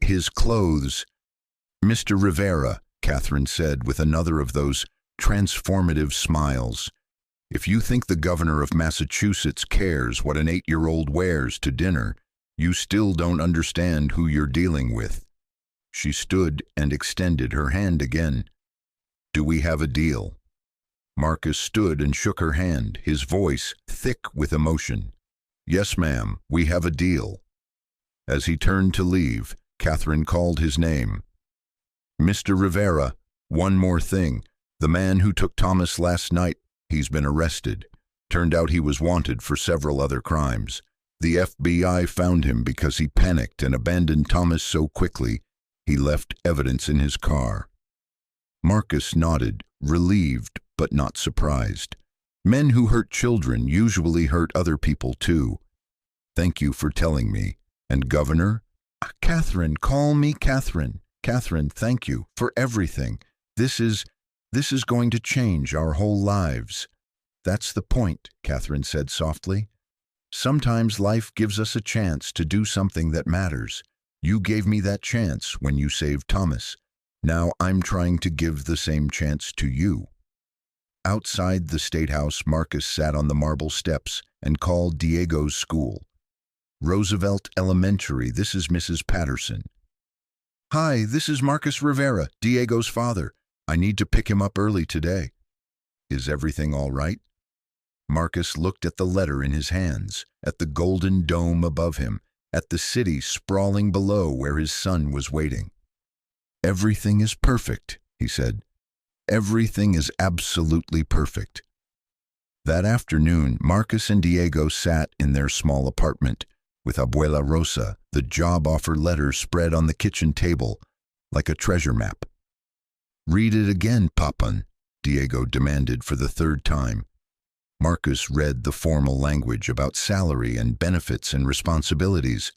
his clothes. Mr. Rivera, Catherine said with another of those transformative smiles. If you think the governor of Massachusetts cares what an 8-year-old wears to dinner, you still don't understand who you're dealing with. She stood and extended her hand again. "Do we have a deal?" Marcus stood and shook her hand, his voice thick with emotion. "Yes, ma'am, we have a deal." As he turned to leave, Catherine called his name. "Mr. Rivera, one more thing. The man who took Thomas last night, he's been arrested. Turned out he was wanted for several other crimes. The FBI found him because he panicked and abandoned Thomas so quickly, he left evidence in his car." Marcus nodded, relieved but not surprised. Men who hurt children usually hurt other people too. "Thank you for telling me. And Governor?" "Catherine, call me Catherine. Catherine, thank you for everything. This is going to change our whole lives." "That's the point," Catherine said softly. "Sometimes life gives us a chance to do something that matters. You gave me that chance when you saved Thomas. Now I'm trying to give the same chance to you." Outside the State House, Marcus sat on the marble steps and called Diego's school. "Roosevelt Elementary, this is Mrs. Patterson." "Hi, this is Marcus Rivera, Diego's father. I need to pick him up early today." "Is everything all right?" Marcus looked at the letter in his hands, at the golden dome above him, at the city sprawling below where his son was waiting. "Everything is perfect," he said. "Everything is absolutely perfect." That afternoon, Marcus and Diego sat in their small apartment, with Abuela Rosa, the job offer letter spread on the kitchen table, like a treasure map. "Read it again, Papan," Diego demanded for the third time. Marcus read the formal language about salary and benefits and responsibilities,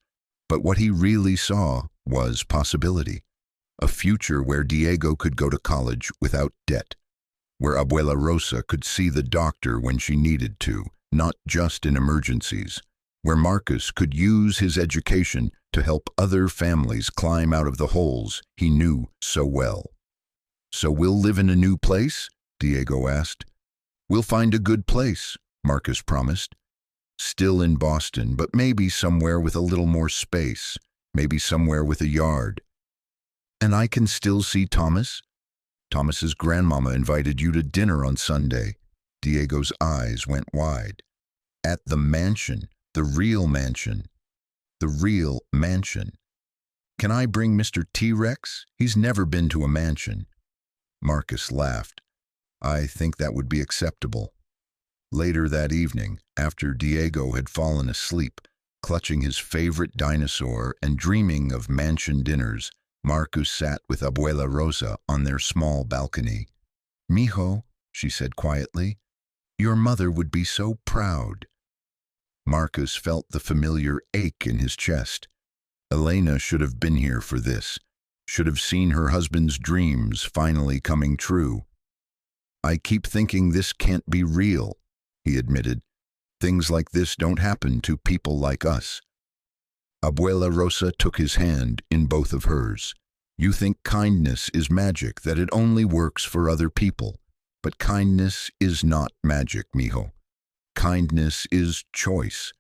but what he really saw was possibility. A future where Diego could go to college without debt, where Abuela Rosa could see the doctor when she needed to, not just in emergencies, where Marcus could use his education to help other families climb out of the holes he knew so well. "So we'll live in a new place?" Diego asked. "We'll find a good place," Marcus promised. "Still in Boston, but maybe somewhere with a little more space, maybe somewhere with a yard." "And I can still see Thomas?" "Thomas's grandmama invited you to dinner on Sunday." Diego's eyes went wide. "At the mansion, the real mansion. The real mansion. Can I bring Mr. T-Rex? He's never been to a mansion." Marcus laughed. "I think that would be acceptable." Later that evening, after Diego had fallen asleep, clutching his favorite dinosaur and dreaming of mansion dinners, Marcus sat with Abuela Rosa on their small balcony. "Mijo," she said quietly, "your mother would be so proud." Marcus felt the familiar ache in his chest. Elena should have been here for this, should have seen her husband's dreams finally coming true. "I keep thinking this can't be real," he admitted. "Things like this don't happen to people like us." Abuela Rosa took his hand in both of hers. "You think kindness is magic, that it only works for other people. But kindness is not magic, mijo. Kindness is choice.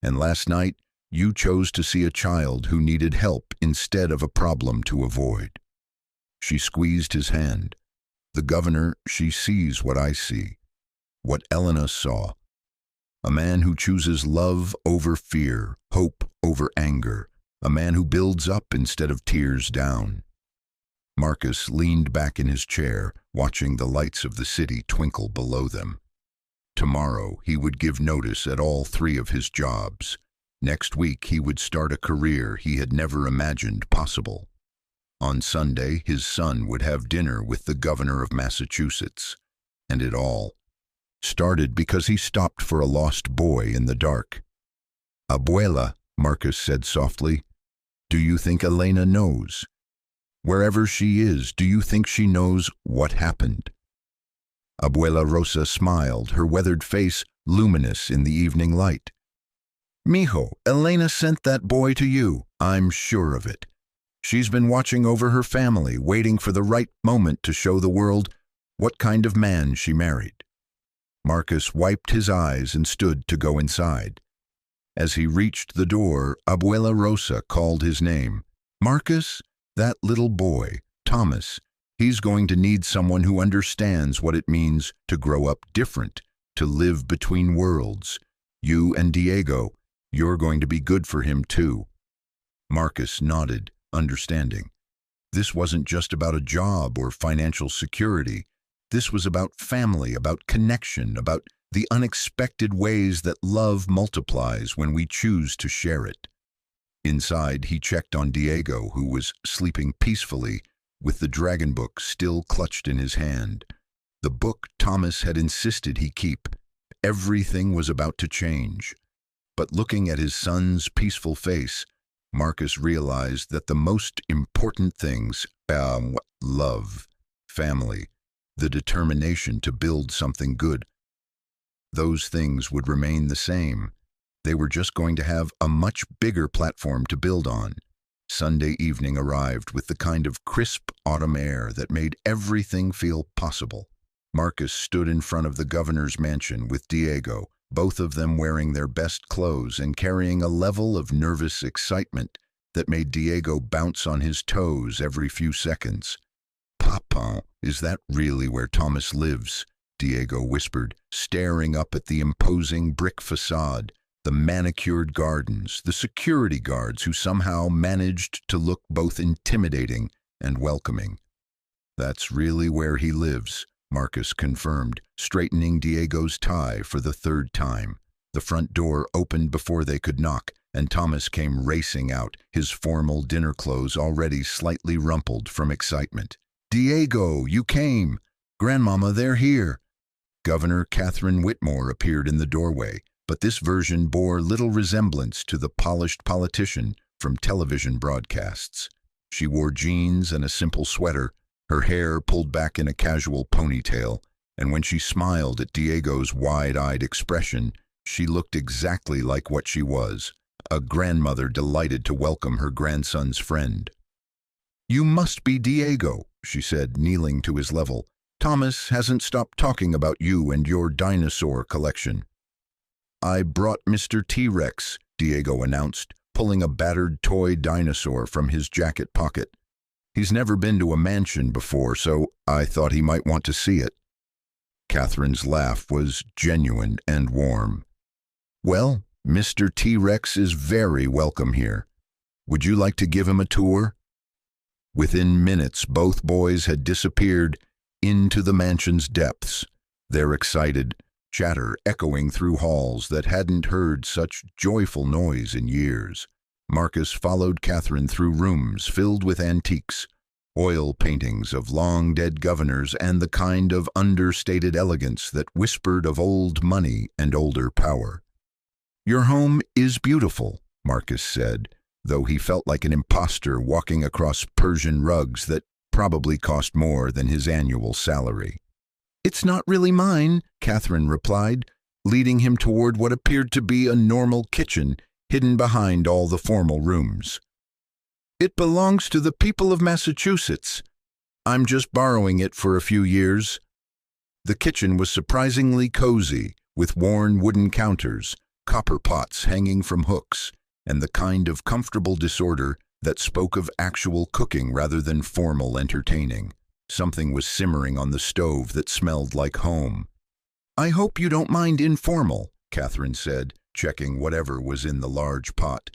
And last night, you chose to see a child who needed help instead of a problem to avoid." She squeezed his hand. "The governor, she sees what I see, what Elena saw. A man who chooses love over fear, hope over anger, a man who builds up instead of tears down." Marcus leaned back in his chair, watching the lights of the city twinkle below them. Tomorrow he would give notice at all 3 of his jobs. Next week he would start a career he had never imagined possible. On Sunday his son would have dinner with the governor of Massachusetts. And it all started because he stopped for a lost boy in the dark. "Abuela," Marcus said softly, "do you think Elena knows? Wherever she is, do you think she knows what happened?" Abuela Rosa smiled, her weathered face luminous in the evening light. "Mijo, Elena sent that boy to you. I'm sure of it. She's been watching over her family, waiting for the right moment to show the world what kind of man she married." Marcus wiped his eyes and stood to go inside. As he reached the door, Abuela Rosa called his name. "Marcus, that little boy, Thomas, He's going to need someone who understands what it means to grow up different, to live between worlds. You and Diego, you're going to be good for him too." Marcus nodded, understanding. This wasn't just about a job or financial security. This was about family, about connection, about the unexpected ways that love multiplies when we choose to share it. Inside, he checked on Diego, who was sleeping peacefully, with the dragon book still clutched in his hand. The book Thomas had insisted he keep. Everything was about to change. But looking at his son's peaceful face, Marcus realized that the most important things, love, family, the determination to build something good, those things would remain the same. They were just going to have a much bigger platform to build on. Sunday evening arrived with the kind of crisp autumn air that made everything feel possible. Marcus stood in front of the governor's mansion with Diego, both of them wearing their best clothes and carrying a level of nervous excitement that made Diego bounce on his toes every few seconds. "Papa, is that really where Thomas lives?" Diego whispered, staring up at the imposing brick facade, the manicured gardens, the security guards who somehow managed to look both intimidating and welcoming. "That's really where he lives," Marcus confirmed, straightening Diego's tie for the third time. The front door opened before they could knock, and Thomas came racing out, his formal dinner clothes already slightly rumpled from excitement. "Diego, you came! Grandmama, they're here!" Governor Catherine Whitmore appeared in the doorway, but this version bore little resemblance to the polished politician from television broadcasts. She wore jeans and a simple sweater, her hair pulled back in a casual ponytail, and when she smiled at Diego's wide-eyed expression, she looked exactly like what she was, a grandmother delighted to welcome her grandson's friend. "You must be Diego," she said, kneeling to his level. "Thomas hasn't stopped talking about you and your dinosaur collection." "I brought Mr. T-Rex," Diego announced, pulling a battered toy dinosaur from his jacket pocket. "He's never been to a mansion before, so I thought he might want to see it." Catherine's laugh was genuine and warm. "Well, Mr. T-Rex is very welcome here. Would you like to give him a tour?" Within minutes, both boys had disappeared into the mansion's depths, their excited chatter echoing through halls that hadn't heard such joyful noise in years. Marcus followed Catherine through rooms filled with antiques, oil paintings of long-dead governors, and the kind of understated elegance that whispered of old money and older power. "Your home is beautiful," Marcus said, though he felt like an imposter walking across Persian rugs that probably cost more than his annual salary. "It's not really mine," Catherine replied, leading him toward what appeared to be a normal kitchen hidden behind all the formal rooms. "It belongs to the people of Massachusetts. I'm just borrowing it for a few years." The kitchen was surprisingly cozy, with worn wooden counters, copper pots hanging from hooks, and the kind of comfortable disorder that spoke of actual cooking rather than formal entertaining. Something was simmering on the stove that smelled like home. "I hope you don't mind informal," Catherine said, checking whatever was in the large pot.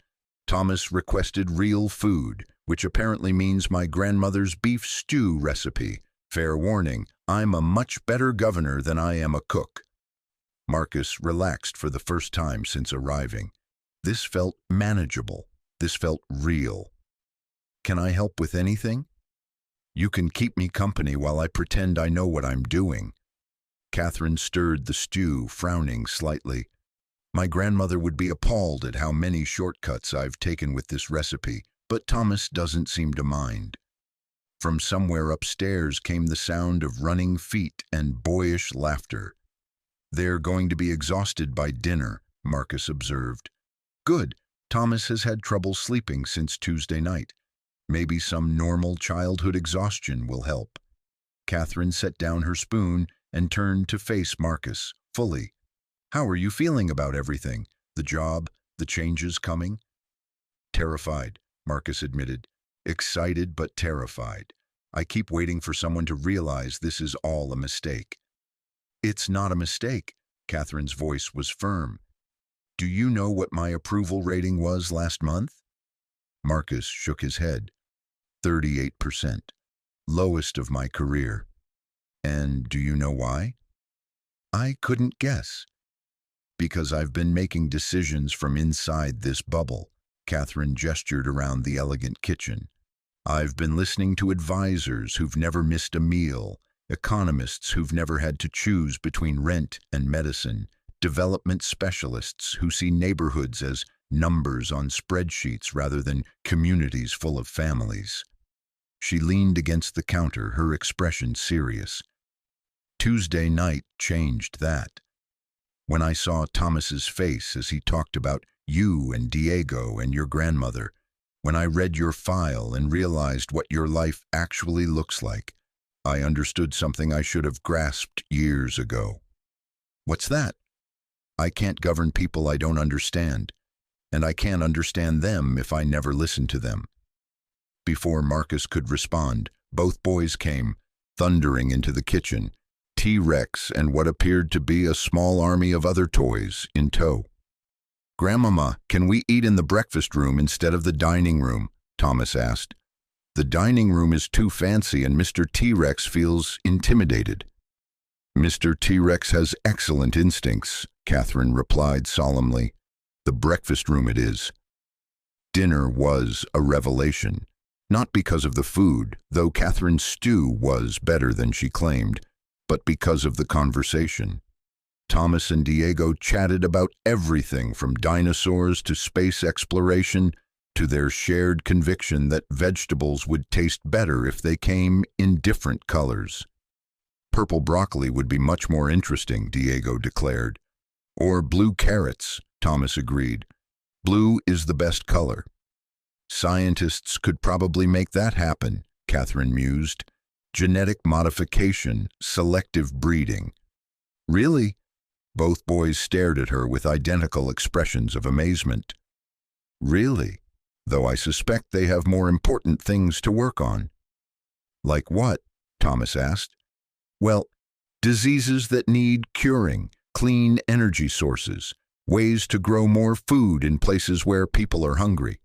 "Thomas requested real food, which apparently means my grandmother's beef stew recipe. Fair warning, I'm a much better governor than I am a cook." Marcus relaxed for the first time since arriving. This felt manageable. This felt real. "Can I help with anything?" "You can keep me company while I pretend I know what I'm doing." Catherine stirred the stew, frowning slightly. "My grandmother would be appalled at how many shortcuts I've taken with this recipe, but Thomas doesn't seem to mind." From somewhere upstairs came the sound of running feet and boyish laughter. "They're going to be exhausted by dinner," Marcus observed. "Good. Thomas has had trouble sleeping since Tuesday night. Maybe some normal childhood exhaustion will help." Catherine set down her spoon and turned to face Marcus, fully. "How are you feeling about everything? The job, the changes coming?" "Terrified," Marcus admitted. "Excited but terrified. I keep waiting for someone to realize this is all a mistake." "It's not a mistake." Catherine's voice was firm. "Do you know what my approval rating was last month?" Marcus shook his head. 38%. Lowest of my career. "And do you know why?" "I couldn't guess." "Because I've been making decisions from inside this bubble." Catherine gestured around the elegant kitchen. "I've been listening to advisors who've never missed a meal, economists who've never had to choose between rent and medicine, development specialists who see neighborhoods as numbers on spreadsheets rather than communities full of families." She leaned against the counter, her expression serious. "Tuesday night changed that. When I saw Thomas's face as he talked about you and Diego and your grandmother, when I read your file and realized what your life actually looks like, I understood something I should have grasped years ago." "What's that?" "I can't govern people I don't understand, and I can't understand them if I never listen to them." Before Marcus could respond, both boys came, thundering into the kitchen, T-Rex and what appeared to be a small army of other toys in tow. "Grandmama, can we eat in the breakfast room instead of the dining room?" Thomas asked. "The dining room is too fancy and Mr. T-Rex feels intimidated." "Mr. T-Rex has excellent instincts," Catherine replied solemnly. "The breakfast room it is." Dinner was a revelation. Not because of the food, though Catherine's stew was better than she claimed, but because of the conversation. Thomas and Diego chatted about everything from dinosaurs to space exploration to their shared conviction that vegetables would taste better if they came in different colors. "Purple broccoli would be much more interesting," Diego declared. "Or blue carrots," Thomas agreed. "Blue is the best color." "Scientists could probably make that happen," Catherine mused. "Genetic modification, selective breeding." "Really?" Both boys stared at her with identical expressions of amazement. "Really? Though I suspect they have more important things to work on." "Like what?" Thomas asked. "Well, diseases that need curing, clean energy sources, ways to grow more food in places where people are hungry."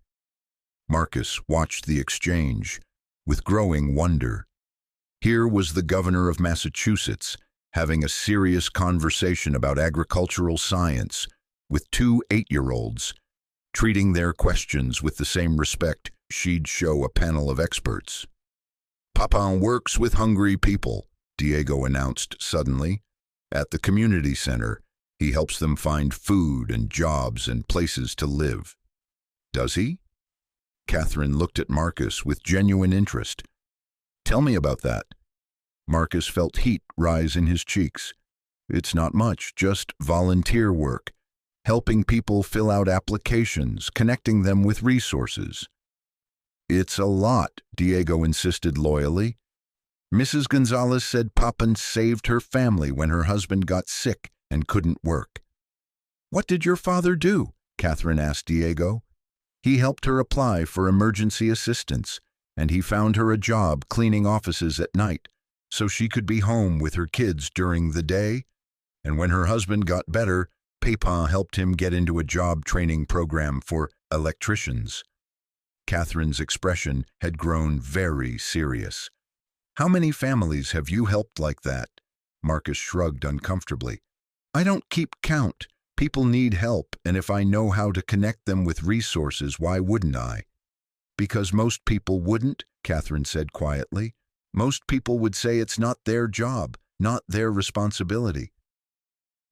Marcus watched the exchange with growing wonder. Here was the governor of Massachusetts having a serious conversation about agricultural science with two 8-year-olds, treating their questions with the same respect she'd show a panel of experts. "Papa works with hungry people," Diego announced suddenly. "At the community center, he helps them find food and jobs and places to live." "Does he?" Catherine looked at Marcus with genuine interest. "Tell me about that." Marcus felt heat rise in his cheeks. "It's not much, just volunteer work, helping people fill out applications, connecting them with resources." "It's a lot," Diego insisted loyally. "Mrs. Gonzalez said Papa saved her family when her husband got sick and couldn't work." "What did your father do?" Catherine asked Diego. "He helped her apply for emergency assistance, and he found her a job cleaning offices at night, so she could be home with her kids during the day. And when her husband got better, Papa helped him get into a job training program for electricians." Catherine's expression had grown very serious. "How many families have you helped like that?" Marcus shrugged uncomfortably. "I don't keep count. People need help, and if I know how to connect them with resources, why wouldn't I?" "Because most people wouldn't," Catherine said quietly. "Most people would say it's not their job, not their responsibility."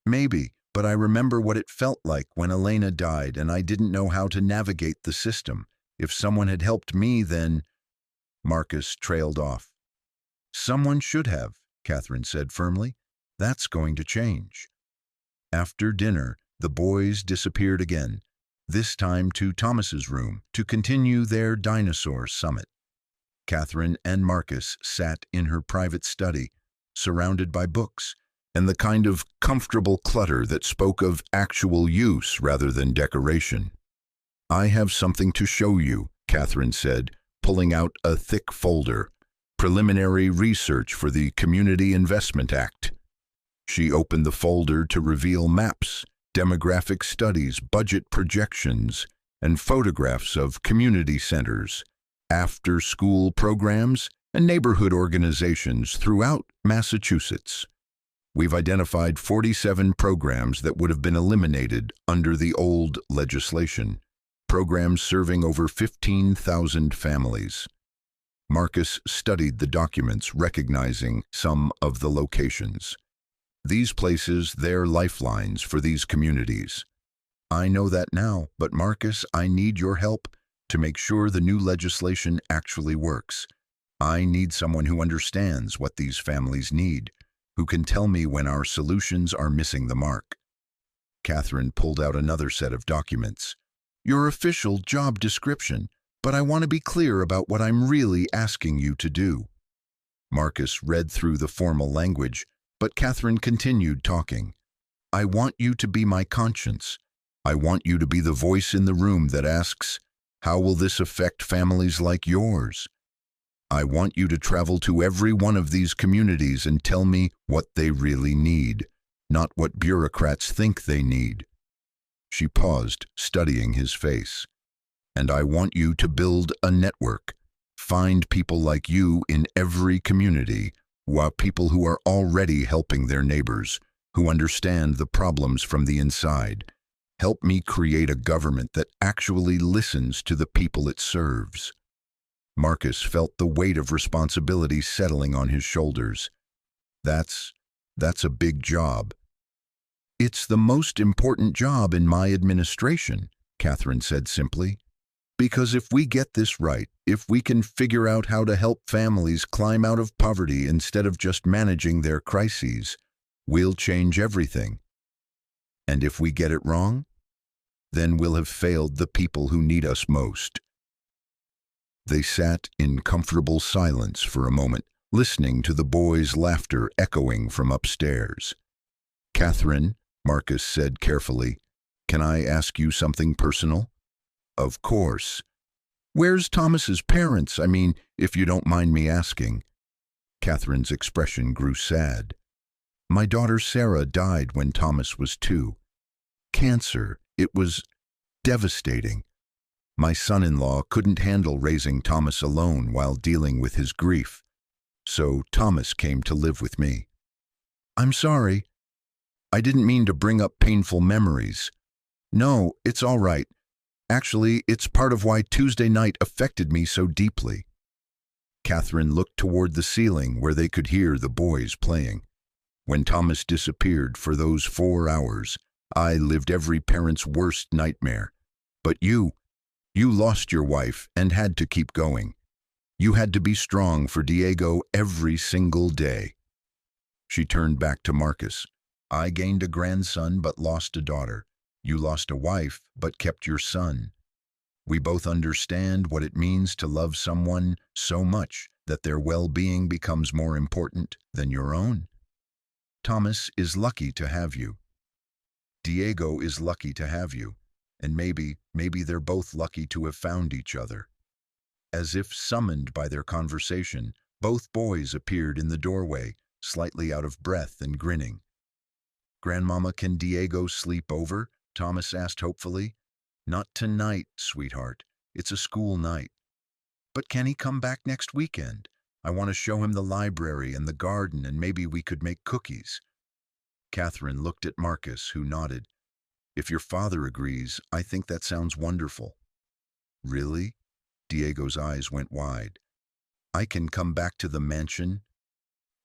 "Maybe, but I remember what it felt like when Elena died and I didn't know how to navigate the system. If someone had helped me, then—" Marcus trailed off. "Someone should have," Catherine said firmly. "That's going to change." After dinner, the boys disappeared again, this time to Thomas's room to continue their dinosaur summit. Catherine and Marcus sat in her private study, surrounded by books and the kind of comfortable clutter that spoke of actual use rather than decoration. "I have something to show you," Catherine said, pulling out a thick folder. Preliminary research for the Community Investment Act. She opened the folder to reveal maps, demographic studies, budget projections, and photographs of community centers, after-school programs, and neighborhood organizations throughout Massachusetts. We've identified 47 programs that would have been eliminated under the old legislation, programs serving over 15,000 families. Marcus studied the documents, recognizing some of the locations. These places, they're lifelines for these communities. I know that now, but Marcus, I need your help to make sure the new legislation actually works. I need someone who understands what these families need, who can tell me when our solutions are missing the mark. Catherine pulled out another set of documents. Your official job description, but I want to be clear about what I'm really asking you to do. Marcus read through the formal language, but Catherine continued talking. I want you to be my conscience. I want you to be the voice in the room that asks, how will this affect families like yours? I want you to travel to every one of these communities and tell me what they really need, not what bureaucrats think they need. She paused, studying his face. And I want you to build a network. Find people like you in every community, people who are already helping their neighbors, who understand the problems from the inside. Help me create a government that actually listens to the people it serves. Marcus felt the weight of responsibility settling on his shoulders. That's a big job. It's the most important job in my administration, Catherine said simply. Because if we get this right, if we can figure out how to help families climb out of poverty instead of just managing their crises, we'll change everything. And if we get it wrong, then we'll have failed the people who need us most. They sat in comfortable silence for a moment, listening to the boys' laughter echoing from upstairs. Catherine, Marcus said carefully, can I ask you something personal? Of course. Where's Thomas's parents? I mean, if you don't mind me asking. Catherine's expression grew sad. My daughter Sarah died when Thomas was 2. Cancer. It was devastating. My son-in-law couldn't handle raising Thomas alone while dealing with his grief, so Thomas came to live with me. I'm sorry. I didn't mean to bring up painful memories. No, it's all right. Actually, it's part of why Tuesday night affected me so deeply. Catherine looked toward the ceiling where they could hear the boys playing. When Thomas disappeared for those 4 hours, I lived every parent's worst nightmare. But you lost your wife and had to keep going. You had to be strong for Diego every single day. She turned back to Marcus. I gained a grandson but lost a daughter. You lost a wife but kept your son. We both understand what it means to love someone so much that their well-being becomes more important than your own. Thomas is lucky to have you. Diego is lucky to have you. And maybe they're both lucky to have found each other. As if summoned by their conversation, both boys appeared in the doorway, slightly out of breath and grinning. Grandmama, can Diego sleep over? Thomas asked hopefully. Not tonight, sweetheart. It's a school night. But can he come back next weekend? I want to show him the library and the garden, and maybe we could make cookies. Catherine looked at Marcus, who nodded. If your father agrees, I think that sounds wonderful. Really? Diego's eyes went wide. I can come back to the mansion?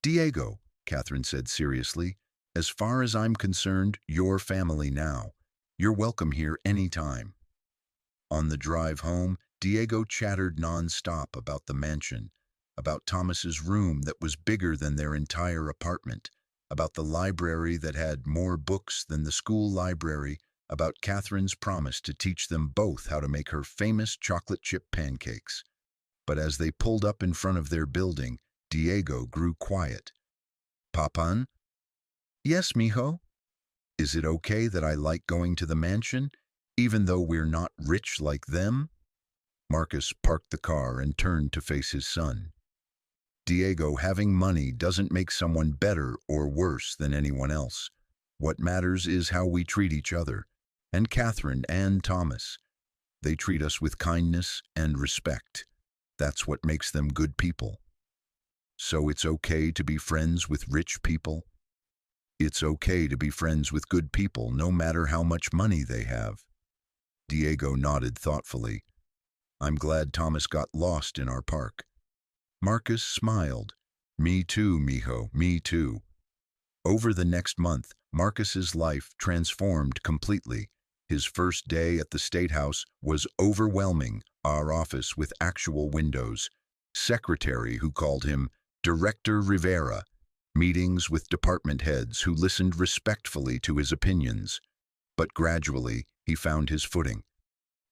Diego, Catherine said seriously, as far as I'm concerned, you're family now. You're welcome here any time. On the drive home, Diego chattered non-stop about the mansion, about Thomas's room that was bigger than their entire apartment, about the library that had more books than the school library, about Catherine's promise to teach them both how to make her famous chocolate chip pancakes. But as they pulled up in front of their building, Diego grew quiet. Papan? Yes, mijo. Is it okay that I like going to the mansion, even though we're not rich like them? Marcus parked the car and turned to face his son. Diego, having money doesn't make someone better or worse than anyone else. What matters is how we treat each other. And Catherine and Thomas, they treat us with kindness and respect. That's what makes them good people. So it's okay to be friends with rich people? It's okay to be friends with good people, no matter how much money they have. Diego nodded thoughtfully. I'm glad Thomas got lost in our park. Marcus smiled. Me too, mijo, me too. Over the next month, Marcus's life transformed completely. His first day at the State House was overwhelming, our office with actual windows. Secretary who called him Director Rivera. Meetings with department heads who listened respectfully to his opinions. But gradually, he found his footing.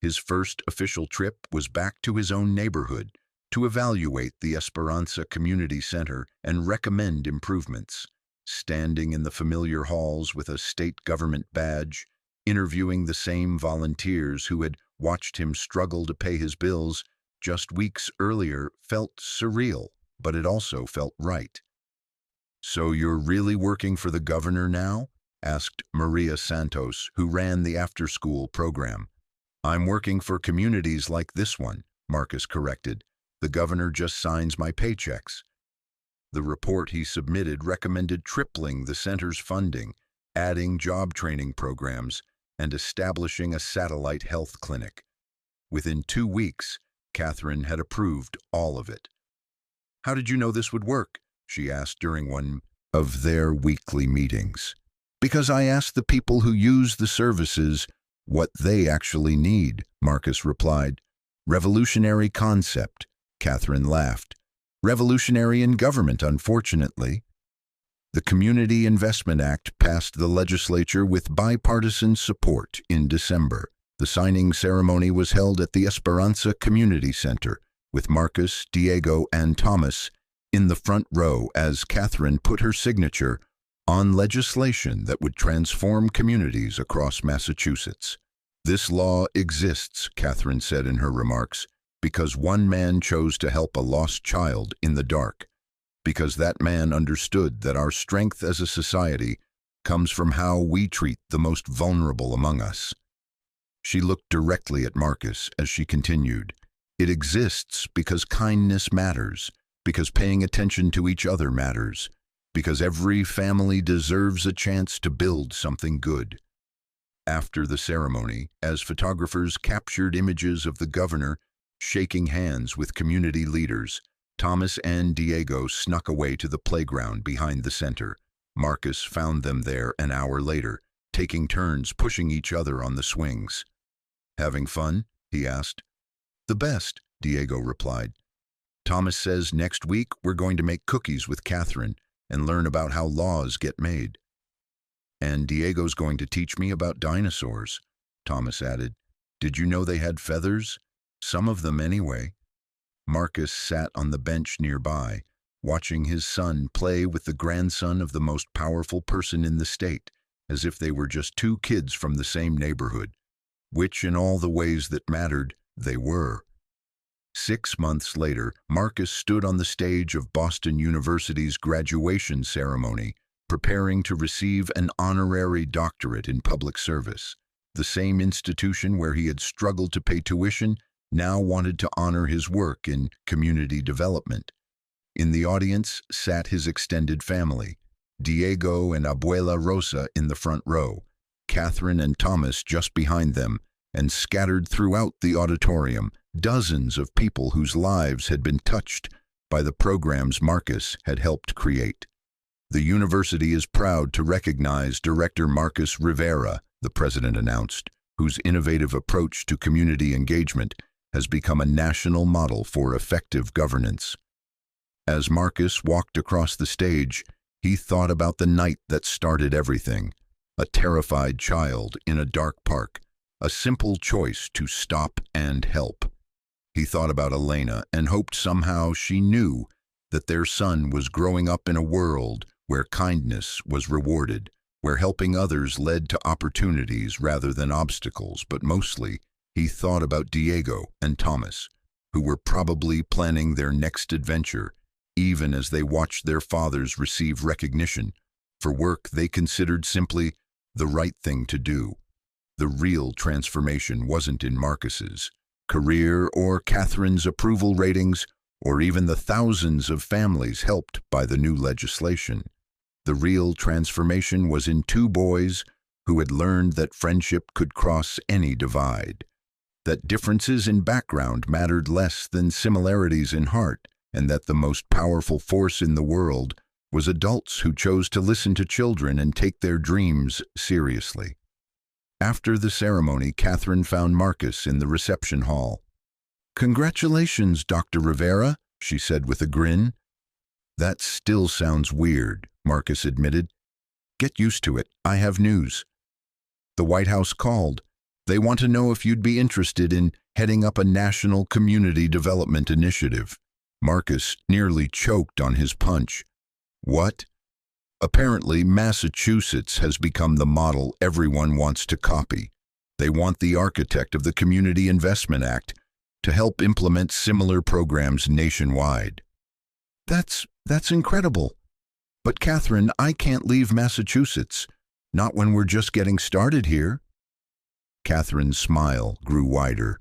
His first official trip was back to his own neighborhood to evaluate the Esperanza Community Center and recommend improvements. Standing in the familiar halls with a state government badge, interviewing the same volunteers who had watched him struggle to pay his bills just weeks earlier felt surreal, but it also felt right. So you're really working for the governor now? Asked Maria Santos, who ran the after-school program. I'm working for communities like this one, Marcus corrected. The governor just signs my paychecks. The report he submitted recommended tripling the center's funding, adding job training programs, and establishing a satellite health clinic. Within 2 weeks, Catherine had approved all of it. How did you know this would work? She asked during one of their weekly meetings. Because I asked the people who use the services what they actually need, Marcus replied. Revolutionary concept, Catherine laughed. Revolutionary in government, unfortunately. The Community Investment Act passed the legislature with bipartisan support in December. The signing ceremony was held at the Esperanza Community Center, with Marcus, Diego, and Thomas in the front row as Catherine put her signature on legislation that would transform communities across Massachusetts. This law exists, Catherine said in her remarks, because one man chose to help a lost child in the dark, because that man understood that our strength as a society comes from how we treat the most vulnerable among us. She looked directly at Marcus as she continued. It exists because kindness matters, because paying attention to each other matters, because every family deserves a chance to build something good. After the ceremony, as photographers captured images of the governor shaking hands with community leaders, Thomas and Diego snuck away to the playground behind the center. Marcus found them there an hour later, taking turns pushing each other on the swings. Having fun? He asked. The best, Diego replied. Thomas says next week we're going to make cookies with Catherine and learn about how laws get made. And Diego's going to teach me about dinosaurs, Thomas added. Did you know they had feathers? Some of them anyway. Marcus sat on the bench nearby, watching his son play with the grandson of the most powerful person in the state, as if they were just two kids from the same neighborhood, which in all the ways that mattered, they were. 6 months later, Marcus stood on the stage of Boston University's graduation ceremony, preparing to receive an honorary doctorate in public service. The same institution where he had struggled to pay tuition now wanted to honor his work in community development. In the audience sat his extended family, Diego and Abuela Rosa in the front row, Catherine and Thomas just behind them, and scattered throughout the auditorium, dozens of people whose lives had been touched by the programs Marcus had helped create. The university is proud to recognize Director Marcus Rivera, the president announced, whose innovative approach to community engagement has become a national model for effective governance. As Marcus walked across the stage, he thought about the night that started everything, a terrified child in a dark park, a simple choice to stop and help. He thought about Elena and hoped somehow she knew that their son was growing up in a world where kindness was rewarded, where helping others led to opportunities rather than obstacles, but mostly he thought about Diego and Thomas, who were probably planning their next adventure, even as they watched their fathers receive recognition for work they considered simply the right thing to do. The real transformation wasn't in Marcus's career or Catherine's approval ratings or even the thousands of families helped by the new legislation. The real transformation was in two boys who had learned that friendship could cross any divide, that differences in background mattered less than similarities in heart, and that the most powerful force in the world was adults who chose to listen to children and take their dreams seriously. After the ceremony, Catherine found Marcus in the reception hall. "Congratulations, Dr. Rivera," she said with a grin. "That still sounds weird," Marcus admitted. "Get used to it. I have news. The White House called. They want to know if you'd be interested in heading up a national community development initiative." Marcus nearly choked on his punch. "What?" "Apparently, Massachusetts has become the model everyone wants to copy. They want the architect of the Community Investment Act to help implement similar programs nationwide." That's incredible. But Catherine, I can't leave Massachusetts. Not when we're just getting started here." Catherine's smile grew wider.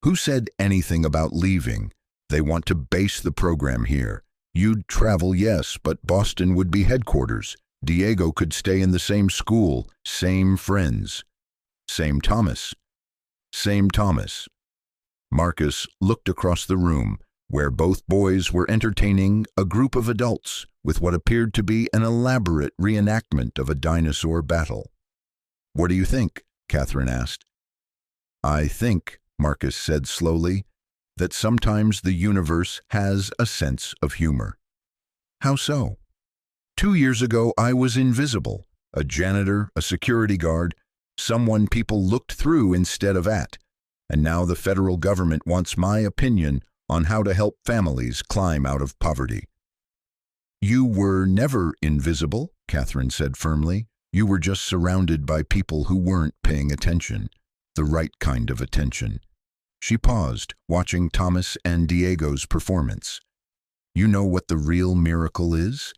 "Who said anything about leaving? They want to base the program here. You'd travel, yes, but Boston would be headquarters. Diego could stay in the same school, same friends. Same Thomas. Same Thomas." Marcus looked across the room, where both boys were entertaining a group of adults with what appeared to be an elaborate reenactment of a dinosaur battle. "What do you think?" Catherine asked. "I think," Marcus said slowly, "that sometimes the universe has a sense of humor." "How so?" 2 years ago, I was invisible. A janitor, a security guard, someone people looked through instead of at. And now the federal government wants my opinion on how to help families climb out of poverty." "You were never invisible," Catherine said firmly. "You were just surrounded by people who weren't paying attention, the right kind of attention." She paused, watching Thomas and Diego's performance. "You know what the real miracle is?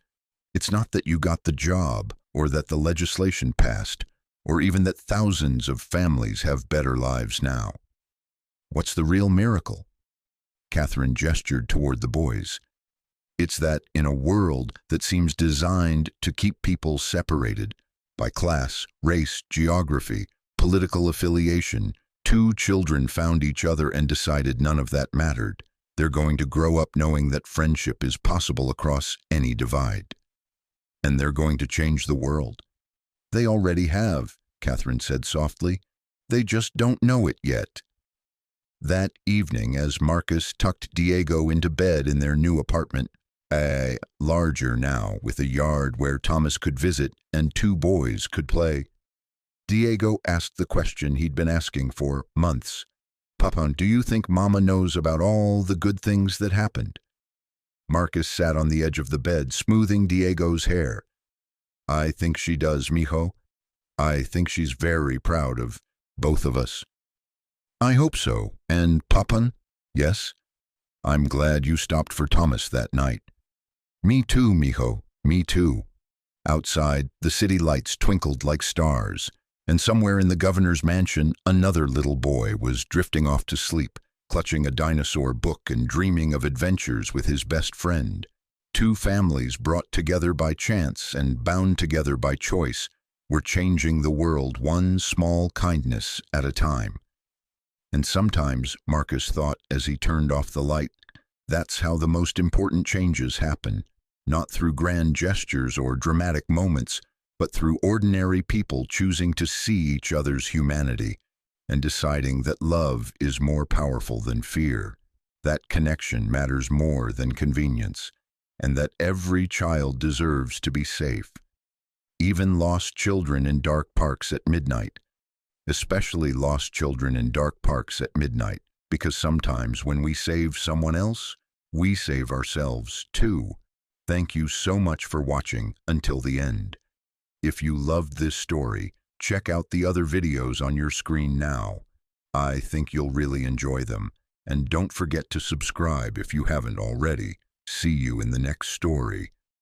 It's not that you got the job, or that the legislation passed, or even that thousands of families have better lives now. What's the real miracle?" Catherine gestured toward the boys. "It's that in a world that seems designed to keep people separated by class, race, geography, political affiliation, 2 children found each other and decided none of that mattered. They're going to grow up knowing that friendship is possible across any divide. And they're going to change the world." "They already have," Catherine said softly. "They just don't know it yet." That evening, as Marcus tucked Diego into bed in their new apartment, larger now, with a yard where Thomas could visit and 2 boys could play, Diego asked the question he'd been asking for months. "Papa, do you think Mama knows about all the good things that happened?" Marcus sat on the edge of the bed, smoothing Diego's hair. "I think she does, mijo. I think she's very proud of both of us." "I hope so. And Papa?" "Yes? I'm glad you stopped for Thomas that night." "Me too, mijo. Me too." Outside, the city lights twinkled like stars, and somewhere in the governor's mansion, another little boy was drifting off to sleep, clutching a dinosaur book and dreaming of adventures with his best friend. 2 families brought together by chance and bound together by choice were changing the world one small kindness at a time. And sometimes, Marcus thought as he turned off the light, that's how the most important changes happen, not through grand gestures or dramatic moments, but through ordinary people choosing to see each other's humanity and deciding that love is more powerful than fear, that connection matters more than convenience, and that every child deserves to be safe. Even lost children in dark parks at midnight. Especially lost children in dark parks at midnight, because sometimes when we save someone else, we save ourselves too. Thank you so much for watching until the end. If you loved this story, check out the other videos on your screen now. I think you'll really enjoy them, and don't forget to subscribe if you haven't already. See you in the next story.